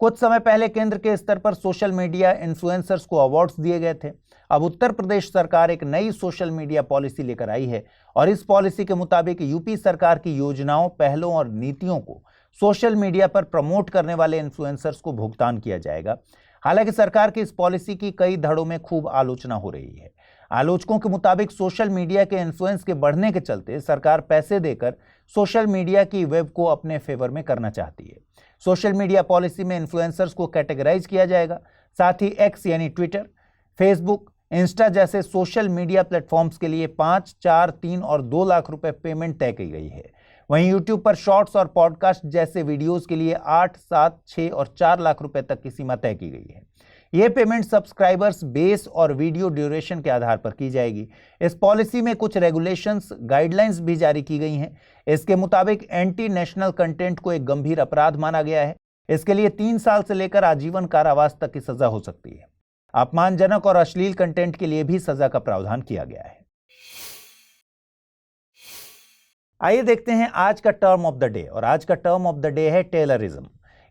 कुछ समय पहले केंद्र के स्तर पर सोशल मीडिया इन्फ्लुएंसर्स को अवार्ड्स दिए गए थे। अब उत्तर प्रदेश सरकार एक नई सोशल मीडिया पॉलिसी लेकर आई है और इस पॉलिसी के मुताबिक यूपी सरकार की योजनाओं, पहलों और नीतियों को सोशल मीडिया पर प्रमोट करने वाले इन्फ्लुएंसर्स को भुगतान किया जाएगा। हालांकि सरकार की इस पॉलिसी की कई धड़ों में खूब आलोचना हो रही है। आलोचकों के मुताबिक सोशल मीडिया के इन्फ्लुएंस के बढ़ने के चलते सरकार पैसे देकर सोशल मीडिया की वेब को अपने फेवर में करना चाहती है। सोशल मीडिया पॉलिसी में इन्फ्लुएंसर्स को कैटेगराइज किया जाएगा। साथ ही एक्स यानी ट्विटर, फेसबुक, इंस्टा जैसे सोशल मीडिया प्लेटफॉर्म्स के लिए 5, 4, 3 और 2 लाख रुपए पेमेंट तय की गई है। वहीं यूट्यूब पर शॉर्ट्स और पॉडकास्ट जैसे वीडियोस के लिए 8, 7, 6 और 4 लाख रुपए तक की सीमा तय की गई है। यह पेमेंट सब्सक्राइबर्स बेस और वीडियो ड्यूरेशन के आधार पर की जाएगी। इस पॉलिसी में कुछ रेगुलेशंस, गाइडलाइंस भी जारी की गई हैं। इसके मुताबिक एंटी नेशनल कंटेंट को एक गंभीर अपराध माना गया है। इसके लिए 3 साल से लेकर आजीवन कारावास तक की सजा हो सकती है। अपमानजनक और अश्लील कंटेंट के लिए भी सजा का प्रावधान किया गया है। आइए देखते हैं आज का टर्म ऑफ द डे, और आज का टर्म ऑफ द डे है टेलरिज्म।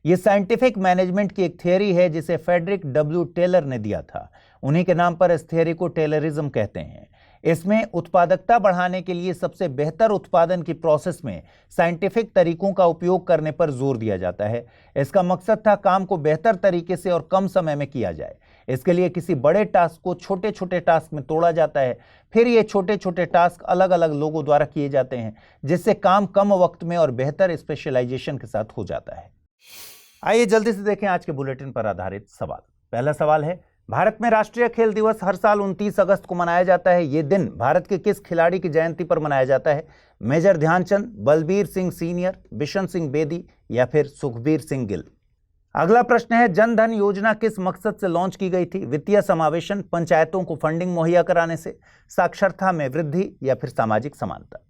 ये साइंटिफिक मैनेजमेंट की एक थियरी है जिसे फ्रेडरिक डब्ल्यू टेलर ने दिया था। उन्हीं के नाम पर इस थियरी को टेलरिज्म कहते हैं। इसमें उत्पादकता बढ़ाने के लिए सबसे बेहतर उत्पादन की प्रोसेस में साइंटिफिक तरीकों का उपयोग करने पर जोर दिया जाता है। इसका मकसद था काम को बेहतर तरीके से और कम समय में किया जाए। इसके लिए किसी बड़े टास्क को छोटे छोटे टास्क में तोड़ा जाता है, फिर ये छोटे छोटे टास्क अलग अलग लोगों द्वारा किए जाते हैं, जिससे काम कम वक्त में और बेहतर स्पेशलाइजेशन के साथ हो जाता है। आइए जल्दी से देखें आज के बुलेटिन पर आधारित सवाल। पहला सवाल है, भारत में राष्ट्रीय खेल दिवस हर साल 29 अगस्त को मनाया जाता है। ये दिन भारत के किस खिलाड़ी की जयंती पर मनाया जाता है? मेजर ध्यानचंद, बलबीर सिंह सीनियर, बिशन सिंह बेदी या फिर सुखबीर सिंह गिल। अगला प्रश्न है, जन धन योजना किस मकसद से लॉन्च की गई थी? वित्तीय समावेशन, पंचायतों को फंडिंग मुहैया कराने से, साक्षरता में वृद्धि या फिर सामाजिक समानता।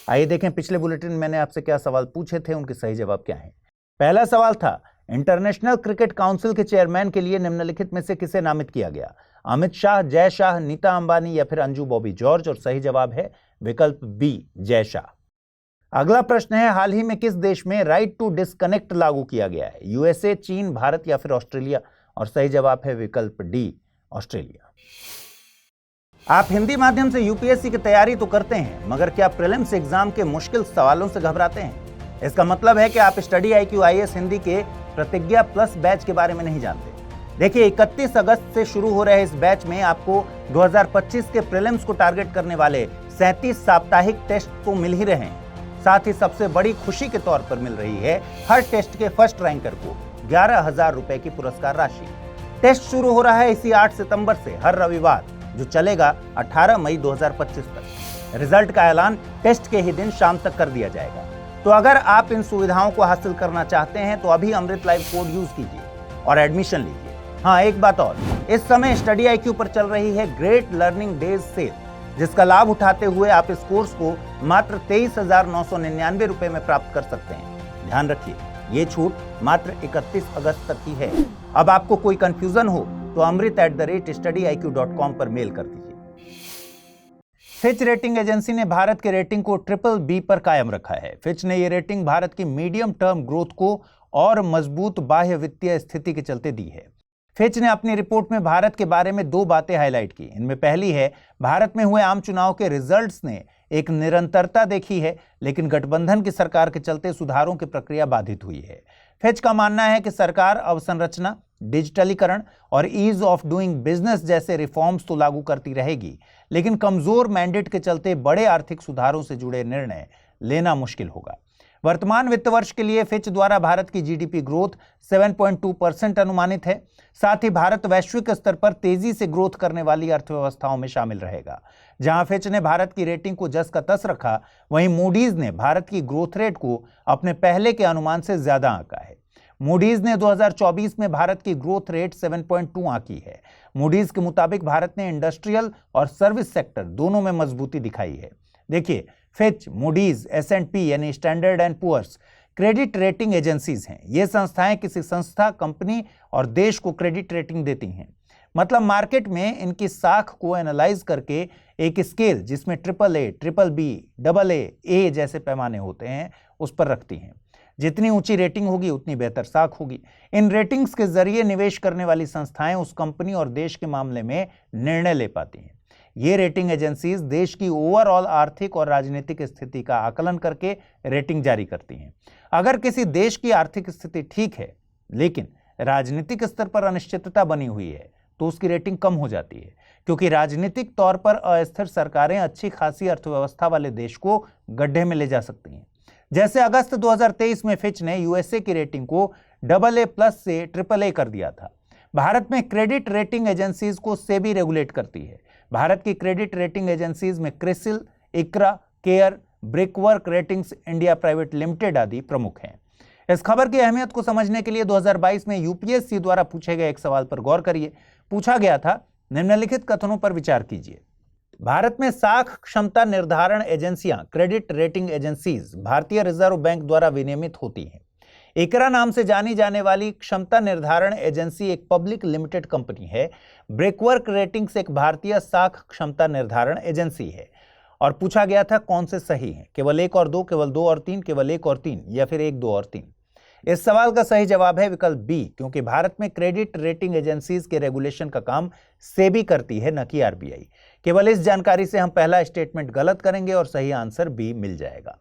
आइए देखें पिछले बुलेटिन में मैंने आपसे क्या सवाल पूछे थे, उनके सही जवाब क्या हैं। पहला सवाल था, इंटरनेशनल क्रिकेट काउंसिल के चेयरमैन के लिए निम्नलिखित में से किसे नामित किया गया? अमित शाह, जय शाह, नीता अंबानी या फिर अंजू बॉबी जॉर्ज, और सही जवाब है विकल्प बी, जय शाह। अगला प्रश्न है, हाल ही में किस देश में राइट टू डिस्कनेक्ट लागू किया गया है? यूएसए, चीन, भारत या फिर ऑस्ट्रेलिया, और सही जवाब है विकल्प डी, ऑस्ट्रेलिया। आप हिंदी माध्यम से यूपीएससी की तैयारी तो करते हैं, मगर क्या प्रीलिम्स एग्जाम के मुश्किल सवालों से घबराते हैं? इसका मतलब है कि आप स्टडी IQ IAS हिंदी के प्रतिज्ञा प्लस बैच के बारे में नहीं जानते। देखिए, 31 अगस्त से शुरू हो रहे इस बैच में आपको 2025 के प्रीलिम्स को टारगेट करने वाले 37 साप्ताहिक टेस्ट तो मिल ही रहे हैं। साथ ही सबसे बड़ी खुशी के तौर पर मिल रही है हर टेस्ट के फर्स्ट रैंकर को 11,000 रुपए की पुरस्कार राशि। टेस्ट शुरू हो रहा है इसी 8 सितंबर से हर रविवार, जो चलेगा 18 मई 2025 तक। रिजल्ट का ऐलान टेस्ट के ही दिन शाम तक कर दिया जाएगा। तो अगर आप इन सुविधाओं को हासिल करना चाहते हैं तो अभी अमृत लाइव कोड यूज कीजिए और एडमिशन लीजिए। हाँ, एक बात और, इस समय स्टडी IQ पर चल रही है ग्रेट लर्निंग डेज सेल, जिसका लाभ उठाते हुए आप इस कोर्स को मात्र 23,999 रुपए में प्राप्त कर सकते हैं। ध्यान रखिए, ये छूट मात्र 31 अगस्त तक ही है। अब आपको कोई कंफ्यूजन हो तो amrit@studyiq.com पर मेल कर दीजिए। फिच रेटिंग एजेंसी ने भारत के रेटिंग को BBB पर कायम रखा है। फिच ने ये रेटिंग भारत की मीडियम टर्म ग्रोथ को और मजबूत बाह्य वित्तीय स्थिति के चलते दी है। फिच ने अपनी रिपोर्ट में भारत के बारे में 2 बातें हाईलाइट की। इनमें पहली है, भारत में हुए आम चुनाव के रिजल्ट्स ने एक निरंतरता देखी है, लेकिन गठबंधन की सरकार के चलते सुधारों की प्रक्रिया बाधित हुई है। फिच का मानना है कि सरकार अवसंरचना, डिजिटलीकरण और ईज ऑफ डूइंग बिजनेस जैसे रिफॉर्म्स तो लागू करती रहेगी, लेकिन कमजोर मैंडेट के चलते बड़े आर्थिक सुधारों से जुड़े निर्णय लेना मुश्किल होगा। वर्तमान वित्त वर्ष के लिए फिच द्वारा भारत की GDP ग्रोथ 7.2% अनुमानित है। साथ ही भारत वैश्विक स्तर पर तेजी से ग्रोथ करने वाली अर्थव्यवस्थाओं में शामिल रहेगा। जहां फिच ने भारत की रेटिंग को जस का तस रखा, वहीं मूडीज ने भारत की ग्रोथ रेट को अपने पहले के अनुमान से ज्यादा आंका है। मूडीज ने 2024 में भारत की ग्रोथ रेट 7.2 आंकी है। मूडीज के मुताबिक भारत ने इंडस्ट्रियल और सर्विस सेक्टर दोनों में मजबूती दिखाई है। देखिए, फिच, मूडीज, S&P यानी Standard and Poor's credit rating agencies हैं। ये संस्थाएं किसी संस्था, कंपनी और देश को क्रेडिट रेटिंग देती हैं। मतलब मार्केट में इनकी साख को एनालाइज करके एक स्केल जिसमें AAA, BBB, AA जैसे पैमाने होते हैं, उस पर रखती हैं। जितनी ऊंची रेटिंग होगी उतनी बेहतर साख होगी। इन रेटिंग्स के जरिए निवेश करने वाली संस्थाएं उस कंपनी और देश के मामले में निर्णय ले पाती हैं। ये रेटिंग एजेंसीज देश की ओवरऑल आर्थिक और राजनीतिक स्थिति का आकलन करके रेटिंग जारी करती हैं। अगर किसी देश की आर्थिक स्थिति ठीक है लेकिन राजनीतिक स्तर पर अनिश्चितता बनी हुई है तो उसकी रेटिंग कम हो जाती है, क्योंकि राजनीतिक तौर पर अस्थिर सरकारें अच्छी खासी अर्थव्यवस्था वाले देश को गड्ढे में ले जा सकती हैं। जैसे अगस्त 2023 में फिच ने यूएसए की रेटिंग को AA+ से AAA कर दिया था। भारत में क्रेडिट रेटिंग एजेंसीज को सेबी रेगुलेट करती है। भारत की क्रेडिट रेटिंग एजेंसीज में CRISIL, Iqra, care, brickwork ratings India private limited आदि प्रमुख हैं। इस खबर की अहमियत को समझने के लिए 2022 में यूपीएससी द्वारा पूछे गए एक सवाल पर गौर करिए। पूछा गया था, निम्नलिखित कथनों पर विचार कीजिए। भारत में साख क्षमता निर्धारण एजेंसियां, क्रेडिट रेटिंग एजेंसीज भारतीय रिजर्व बैंक द्वारा विनियमित होती हैं। इकरा नाम से जानी जाने वाली क्षमता निर्धारण एजेंसी एक पब्लिक लिमिटेड कंपनी है। ब्रेकवर्क रेटिंग्स एक भारतीय साख क्षमता निर्धारण एजेंसी है। और पूछा गया था कौन से सही हैं, केवल 1 और 2, केवल 2 और 3, केवल 1 और 3 या फिर 1, 2 और 3। इस सवाल का सही जवाब है विकल्प बी, क्योंकि भारत में क्रेडिट रेटिंग एजेंसीज के रेगुलेशन का काम सेबी करती है, न कि आरबीआई। केवल इस जानकारी से हम पहला स्टेटमेंट गलत करेंगे और सही आंसर बी मिल जाएगा।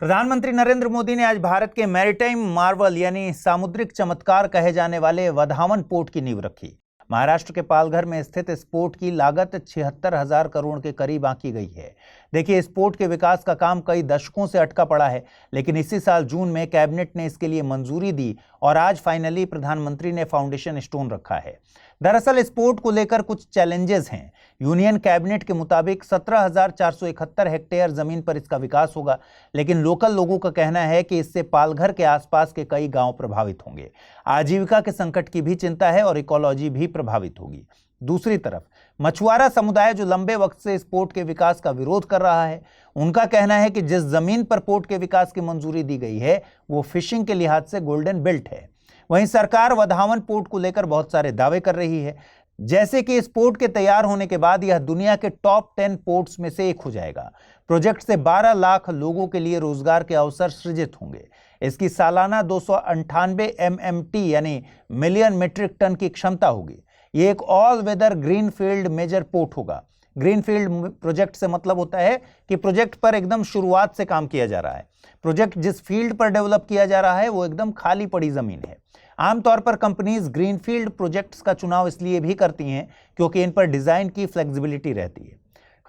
प्रधानमंत्री नरेंद्र मोदी ने आज भारत के मैरीटाइम मार्वल यानी सामुद्रिक चमत्कार कहे जाने वाले वधावन पोर्ट की नींव रखी। महाराष्ट्र के पालघर में स्थित इस पोर्ट की लागत 76,000 करोड़ के करीब आंकी गई है। देखिए, इस पोर्ट के विकास का काम कई दशकों से अटका पड़ा है, लेकिन इसी साल जून में कैबिनेट ने इसके लिए मंजूरी दी और आज फाइनली प्रधानमंत्री ने फाउंडेशन स्टोन रखा है। दरअसल इस पोर्ट को लेकर कुछ चैलेंजेस हैं। यूनियन कैबिनेट के मुताबिक 17,471 हेक्टेयर जमीन पर इसका विकास होगा, लेकिन लोकल लोगों का कहना है कि इससे पालघर के आसपास के कई गांव प्रभावित होंगे। आजीविका के संकट की भी चिंता है और इकोलॉजी भी प्रभावित होगी। दूसरी तरफ मछुआरा समुदाय जो लंबे वक्त से इस पोर्ट के विकास का विरोध कर रहा है, उनका कहना है कि जिस जमीन पर पोर्ट के विकास की मंजूरी दी गई है वो फिशिंग के लिहाज से गोल्डन बेल्ट है। वहीं सरकार वधावन पोर्ट को लेकर बहुत सारे दावे कर रही है, जैसे कि इस पोर्ट के तैयार होने के बाद यह दुनिया के टॉप 10 पोर्ट्स में से एक हो जाएगा। प्रोजेक्ट से 12 लाख लोगों के लिए रोजगार के अवसर सृजित होंगे। इसकी सालाना 298 MMT यानी मिलियन मीट्रिक टन की क्षमता होगी। ये एक all weather greenfield major port होगा। ग्रीनफील्ड प्रोजेक्ट से मतलब होता है कि प्रोजेक्ट पर एकदम शुरुआत से काम किया जा रहा है। प्रोजेक्ट जिस फील्ड पर डेवलप किया जा रहा है वो एकदम खाली पड़ी जमीन है। आमतौर पर कंपनीज ग्रीनफील्ड प्रोजेक्ट्स का चुनाव इसलिए भी करती हैं क्योंकि इन पर डिजाइन की फ्लेक्सिबिलिटी रहती है।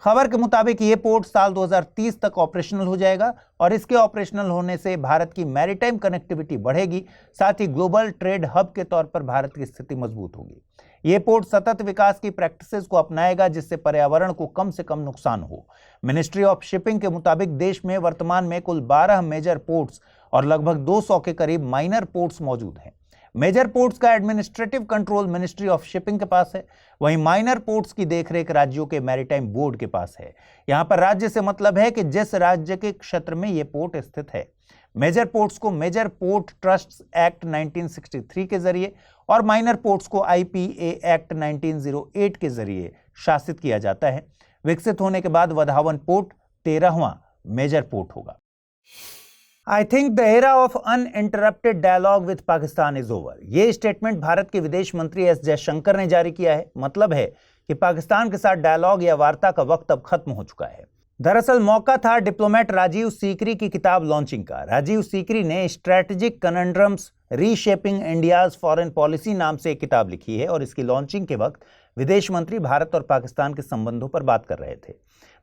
खबर के मुताबिक ये पोर्ट साल 2030 तक ऑपरेशनल हो जाएगा और इसके ऑपरेशनल होने से भारत की मैरीटाइम कनेक्टिविटी बढ़ेगी, साथ ही ग्लोबल ट्रेड हब के तौर पर भारत की स्थिति मजबूत होगी। ये पोर्ट सतत विकास की प्रैक्टिसेस को अपनाएगा जिससे पर्यावरण को कम से कम नुकसान हो। मिनिस्ट्री ऑफ शिपिंग के मुताबिक देश में वर्तमान में कुल 12 मेजर पोर्ट्स और लगभग 200 के करीब माइनर पोर्ट्स मौजूद हैं। मेजर पोर्ट्स का administrative control ministry of shipping के पास है, वहीं माइनर पोर्ट्स की देखरेख राज्यों के मैरीटाइम बोर्ड के पास है। यहां पर राज्य से मतलब है कि जिस राज्य के क्षेत्र में यह पोर्ट स्थित है। मेजर पोर्ट्स को मेजर पोर्ट ट्रस्ट्स एक्ट 1963 के जरिए और माइनर पोर्ट्स को IPA एक्ट 1908 के जरिए शासित किया जाता है। विकसित होने के बाद वधावन पोर्ट 13वां मेजर पोर्ट होगा। I think the era of uninterrupted dialogue with Pakistan is over। ये स्टेटमेंट भारत के विदेश मंत्री एस जयशंकर ने जारी किया है। मतलब है कि पाकिस्तान के साथ डायलॉग या वार्ता का वक्त अब खत्म हो चुका है। दरअसल मौका था डिप्लोमेट राजीव सीकरी की किताब लॉन्चिंग का। राजीव सीकरी ने strategic conundrums reshaping India's foreign policy नाम से एक किताब लिखी है और इसकी लॉन्चिंग के वक्त विदेश मंत्री भारत और पाकिस्तान के संबंधों पर बात कर रहे थे।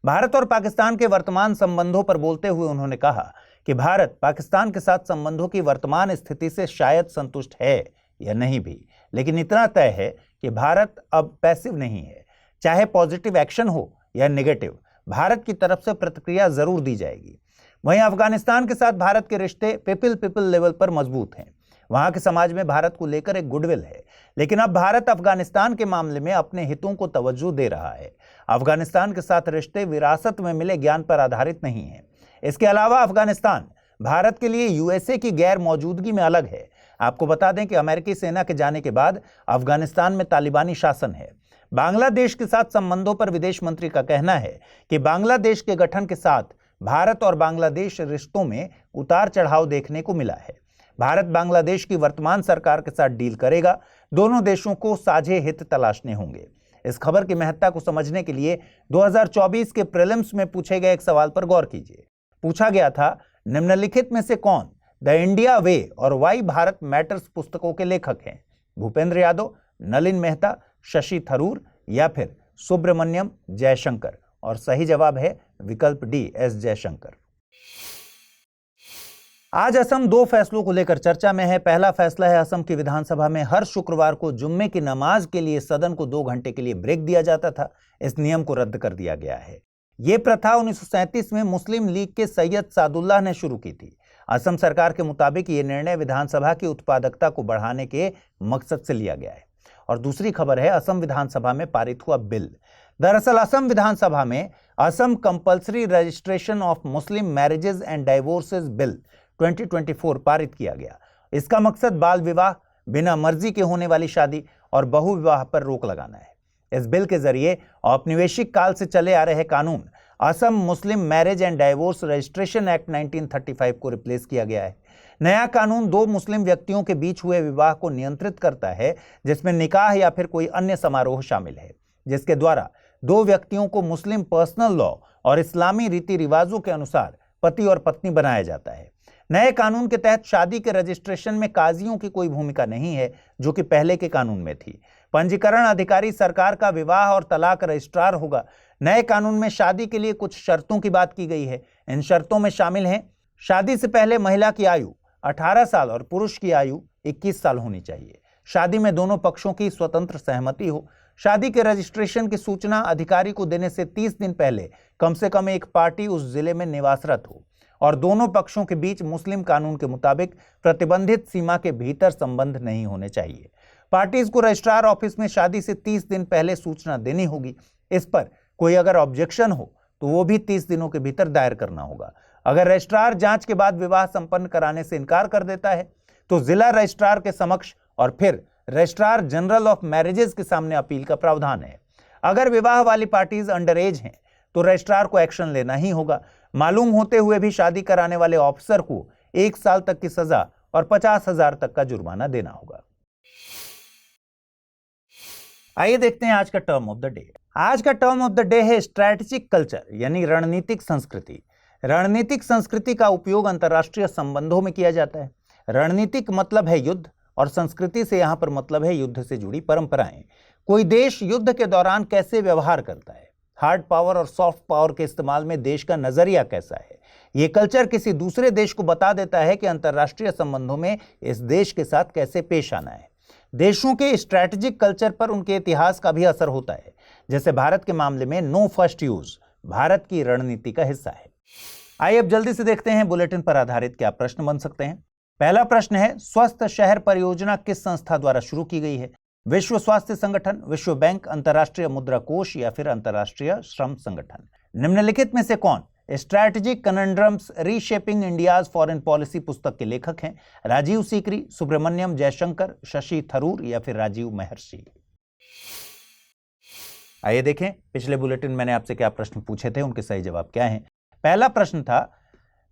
भारत और पाकिस्तान के वर्तमान संबंधों पर बोलते हुए उन्होंने कहा कि भारत पाकिस्तान के साथ संबंधों की वर्तमान स्थिति से शायद संतुष्ट है या नहीं भी, लेकिन इतना तय है कि भारत अब पैसिव नहीं है। चाहे पॉजिटिव एक्शन हो या नेगेटिव, भारत की तरफ से प्रतिक्रिया जरूर दी जाएगी। वहीं अफगानिस्तान के साथ भारत के रिश्ते पीपल लेवल पर मजबूत हैं। वहां के समाज में भारत को लेकर एक गुडविल है, लेकिन अब भारत अफगानिस्तान के मामले में अपने हितों को तवज्जो दे रहा है। अफगानिस्तान के साथ रिश्ते विरासत में मिले ज्ञान पर आधारित नहीं है। इसके अलावा अफगानिस्तान भारत के लिए USA की गैर मौजूदगी में अलग है। आपको बता दें कि अमेरिकी सेना के जाने के बाद अफगानिस्तान में तालिबानी शासन है। बांग्लादेश के साथ संबंधों पर विदेश मंत्री का कहना है कि बांग्लादेश के गठन के साथ भारत और बांग्लादेश रिश्तों में उतार चढ़ाव देखने को मिला है। भारत बांग्लादेश की वर्तमान सरकार के साथ डील करेगा। दोनों देशों को साझे हित तलाशने होंगे। इस खबर की महत्ता को समझने के लिए 2024 के प्रीलिम्स में पूछे गए एक सवाल पर गौर कीजिए। पूछा गया था, निम्नलिखित में से कौन द इंडिया वे और वाई भारत मैटर्स पुस्तकों के लेखक हैं? भूपेंद्र यादव, नलिन मेहता, शशि थरूर या फिर सुब्रमण्यम जयशंकर? और सही जवाब है विकल्प डी, एस जयशंकर। आज असम 2 फैसलों को लेकर चर्चा में है। पहला फैसला है, असम की विधानसभा में हर शुक्रवार को जुम्मे की नमाज के लिए सदन को 2 घंटे के लिए ब्रेक दिया जाता था। इस नियम को रद्द कर दिया गया है। ये प्रथा 1937 में मुस्लिम लीग के सैयद सादुल्लाह ने शुरू की थी। असम सरकार के मुताबिक ये निर्णय विधानसभा की उत्पादकता को बढ़ाने के मकसद से लिया गया है। और दूसरी खबर है, असम विधानसभा में पारित हुआ बिल। दरअसल असम विधानसभा में Assam compulsory registration of Muslim marriages and divorces bill 2024 पारित किया गया। इसका मकसद बाल विवाह, बिना मर्जी के होने वाली शादी और बहु विवाह पर रोक लगाना है। इस बिल के जरिए औपनिवेशिक काल से चले आ रहे कानून असम मुस्लिम marriage and divorce registration act 1935 को रिप्लेस किया गया है। नया कानून दो मुस्लिम व्यक्तियों के बीच हुए विवाह को नियंत्रित करता है, जिसमें निकाह या फिर कोई अन्य समारोह शामिल है, जिसके द्वारा दो व्यक्तियों को मुस्लिम पर्सनल लॉ और इस्लामी रीति रिवाजों के अनुसार पति और पत्नी बनाया जाता है। नए कानून के तहत शादी के रजिस्ट्रेशन में काजियों की कोई भूमिका नहीं है, जो कि पहले के कानून में थी। पंजीकरण अधिकारी सरकार का विवाह और तलाक रजिस्ट्रार होगा। नए कानून में शादी के लिए कुछ शर्तों की बात की गई है। इन शर्तों में शामिल हैं, शादी से पहले महिला की आयु 18 साल और पुरुष की आयु 21 साल होनी चाहिए। शादी में दोनों पक्षों की स्वतंत्र सहमति हो। शादी के रजिस्ट्रेशन की सूचना अधिकारी को देने से 30 दिन पहले कम से कम एक पार्टी उस जिले में निवासरत हो और दोनों पक्षों के बीच मुस्लिम कानून के मुताबिक प्रतिबंधित सीमा के भीतर संबंध नहीं होने चाहिए। पार्टीज को रजिस्ट्रार ऑफिस में शादी से 30 दिन पहले सूचना देनी होगी। इस पर कोई अगर ऑब्जेक्शन हो तो वो भी 30 दिनों के भीतर दायर करना होगा। अगर रजिस्ट्रार जांच के बाद विवाह संपन्न कराने से इनकार कर देता है तो जिला रजिस्ट्रार के समक्ष और फिर रजिस्ट्रार जनरल ऑफ मैरिजेस के सामने अपील का प्रावधान है। अगर विवाह वाली पार्टीज अंडर एज हैं तो रजिस्ट्रार को एक्शन लेना ही होगा। मालूम होते हुए भी शादी कराने वाले ऑफिसर को 1 साल तक की सजा और 50,000 तक का जुर्माना देना होगा। आइए देखते हैं आज का टर्म ऑफ द डे। आज का टर्म ऑफ द डे है स्ट्रैटेजिक कल्चर, यानी रणनीतिक संस्कृति। रणनीतिक संस्कृति का उपयोग अंतर्राष्ट्रीय संबंधों में किया जाता है। रणनीतिक मतलब है युद्ध और संस्कृति से यहां पर मतलब है युद्ध से जुड़ी परंपराएं। कोई देश युद्ध के दौरान कैसे व्यवहार करता है, हार्ड पावर और सॉफ्ट पावर के इस्तेमाल में देश का नजरिया कैसा है, ये कल्चर किसी दूसरे देश को बता देता है कि अंतर्राष्ट्रीय संबंधों में इस देश के साथ कैसे पेश आना है। देशों के स्ट्रैटेजिक कल्चर पर उनके इतिहास का भी असर होता है। जैसे भारत के मामले में नो फर्स्ट यूज भारत की रणनीति का हिस्सा है। आइए अब जल्दी से देखते हैं बुलेटिन पर आधारित क्या प्रश्न बन सकते हैं। पहला प्रश्न है, स्वस्थ शहर परियोजना किस संस्था द्वारा शुरू की गई है? विश्व स्वास्थ्य संगठन, विश्व बैंक, अंतर्राष्ट्रीय मुद्रा कोष या फिर अंतर्राष्ट्रीय श्रम संगठन? निम्नलिखित में से कौन strategic conundrums reshaping India's foreign policy पुस्तक के लेखक हैं? राजीव सीकरी, सुब्रमण्यम जयशंकर, शशि थरूर या फिर राजीव महर्षि? आइए देखें पिछले बुलेटिन मैंने आपसे क्या प्रश्न पूछे थे, उनके सही जवाब क्या हैं। पहला प्रश्न था,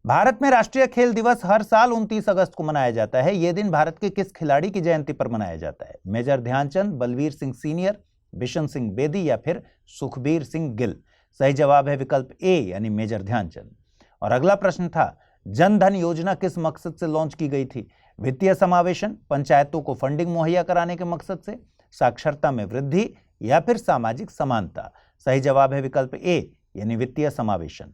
भारत में राष्ट्रीय खेल दिवस हर साल 29 अगस्त को मनाया जाता है। यह दिन भारत के किस खिलाड़ी की जयंती पर मनाया जाता है? मेजर ध्यानचंद, बलवीर सिंह सीनियर, बिशन सिंह बेदी या फिर सुखबीर सिंह गिल? सही जवाब है विकल्प ए, यानी मेजर ध्यानचंद। और अगला प्रश्न था, जन धन योजना किस मकसद से लॉन्च की गई थी? वित्तीय समावेशन, पंचायतों को फंडिंग मुहैया कराने के मकसद से, साक्षरता में वृद्धि या फिर सामाजिक समानता? सही जवाब है विकल्प ए, यानी वित्तीय समावेशन।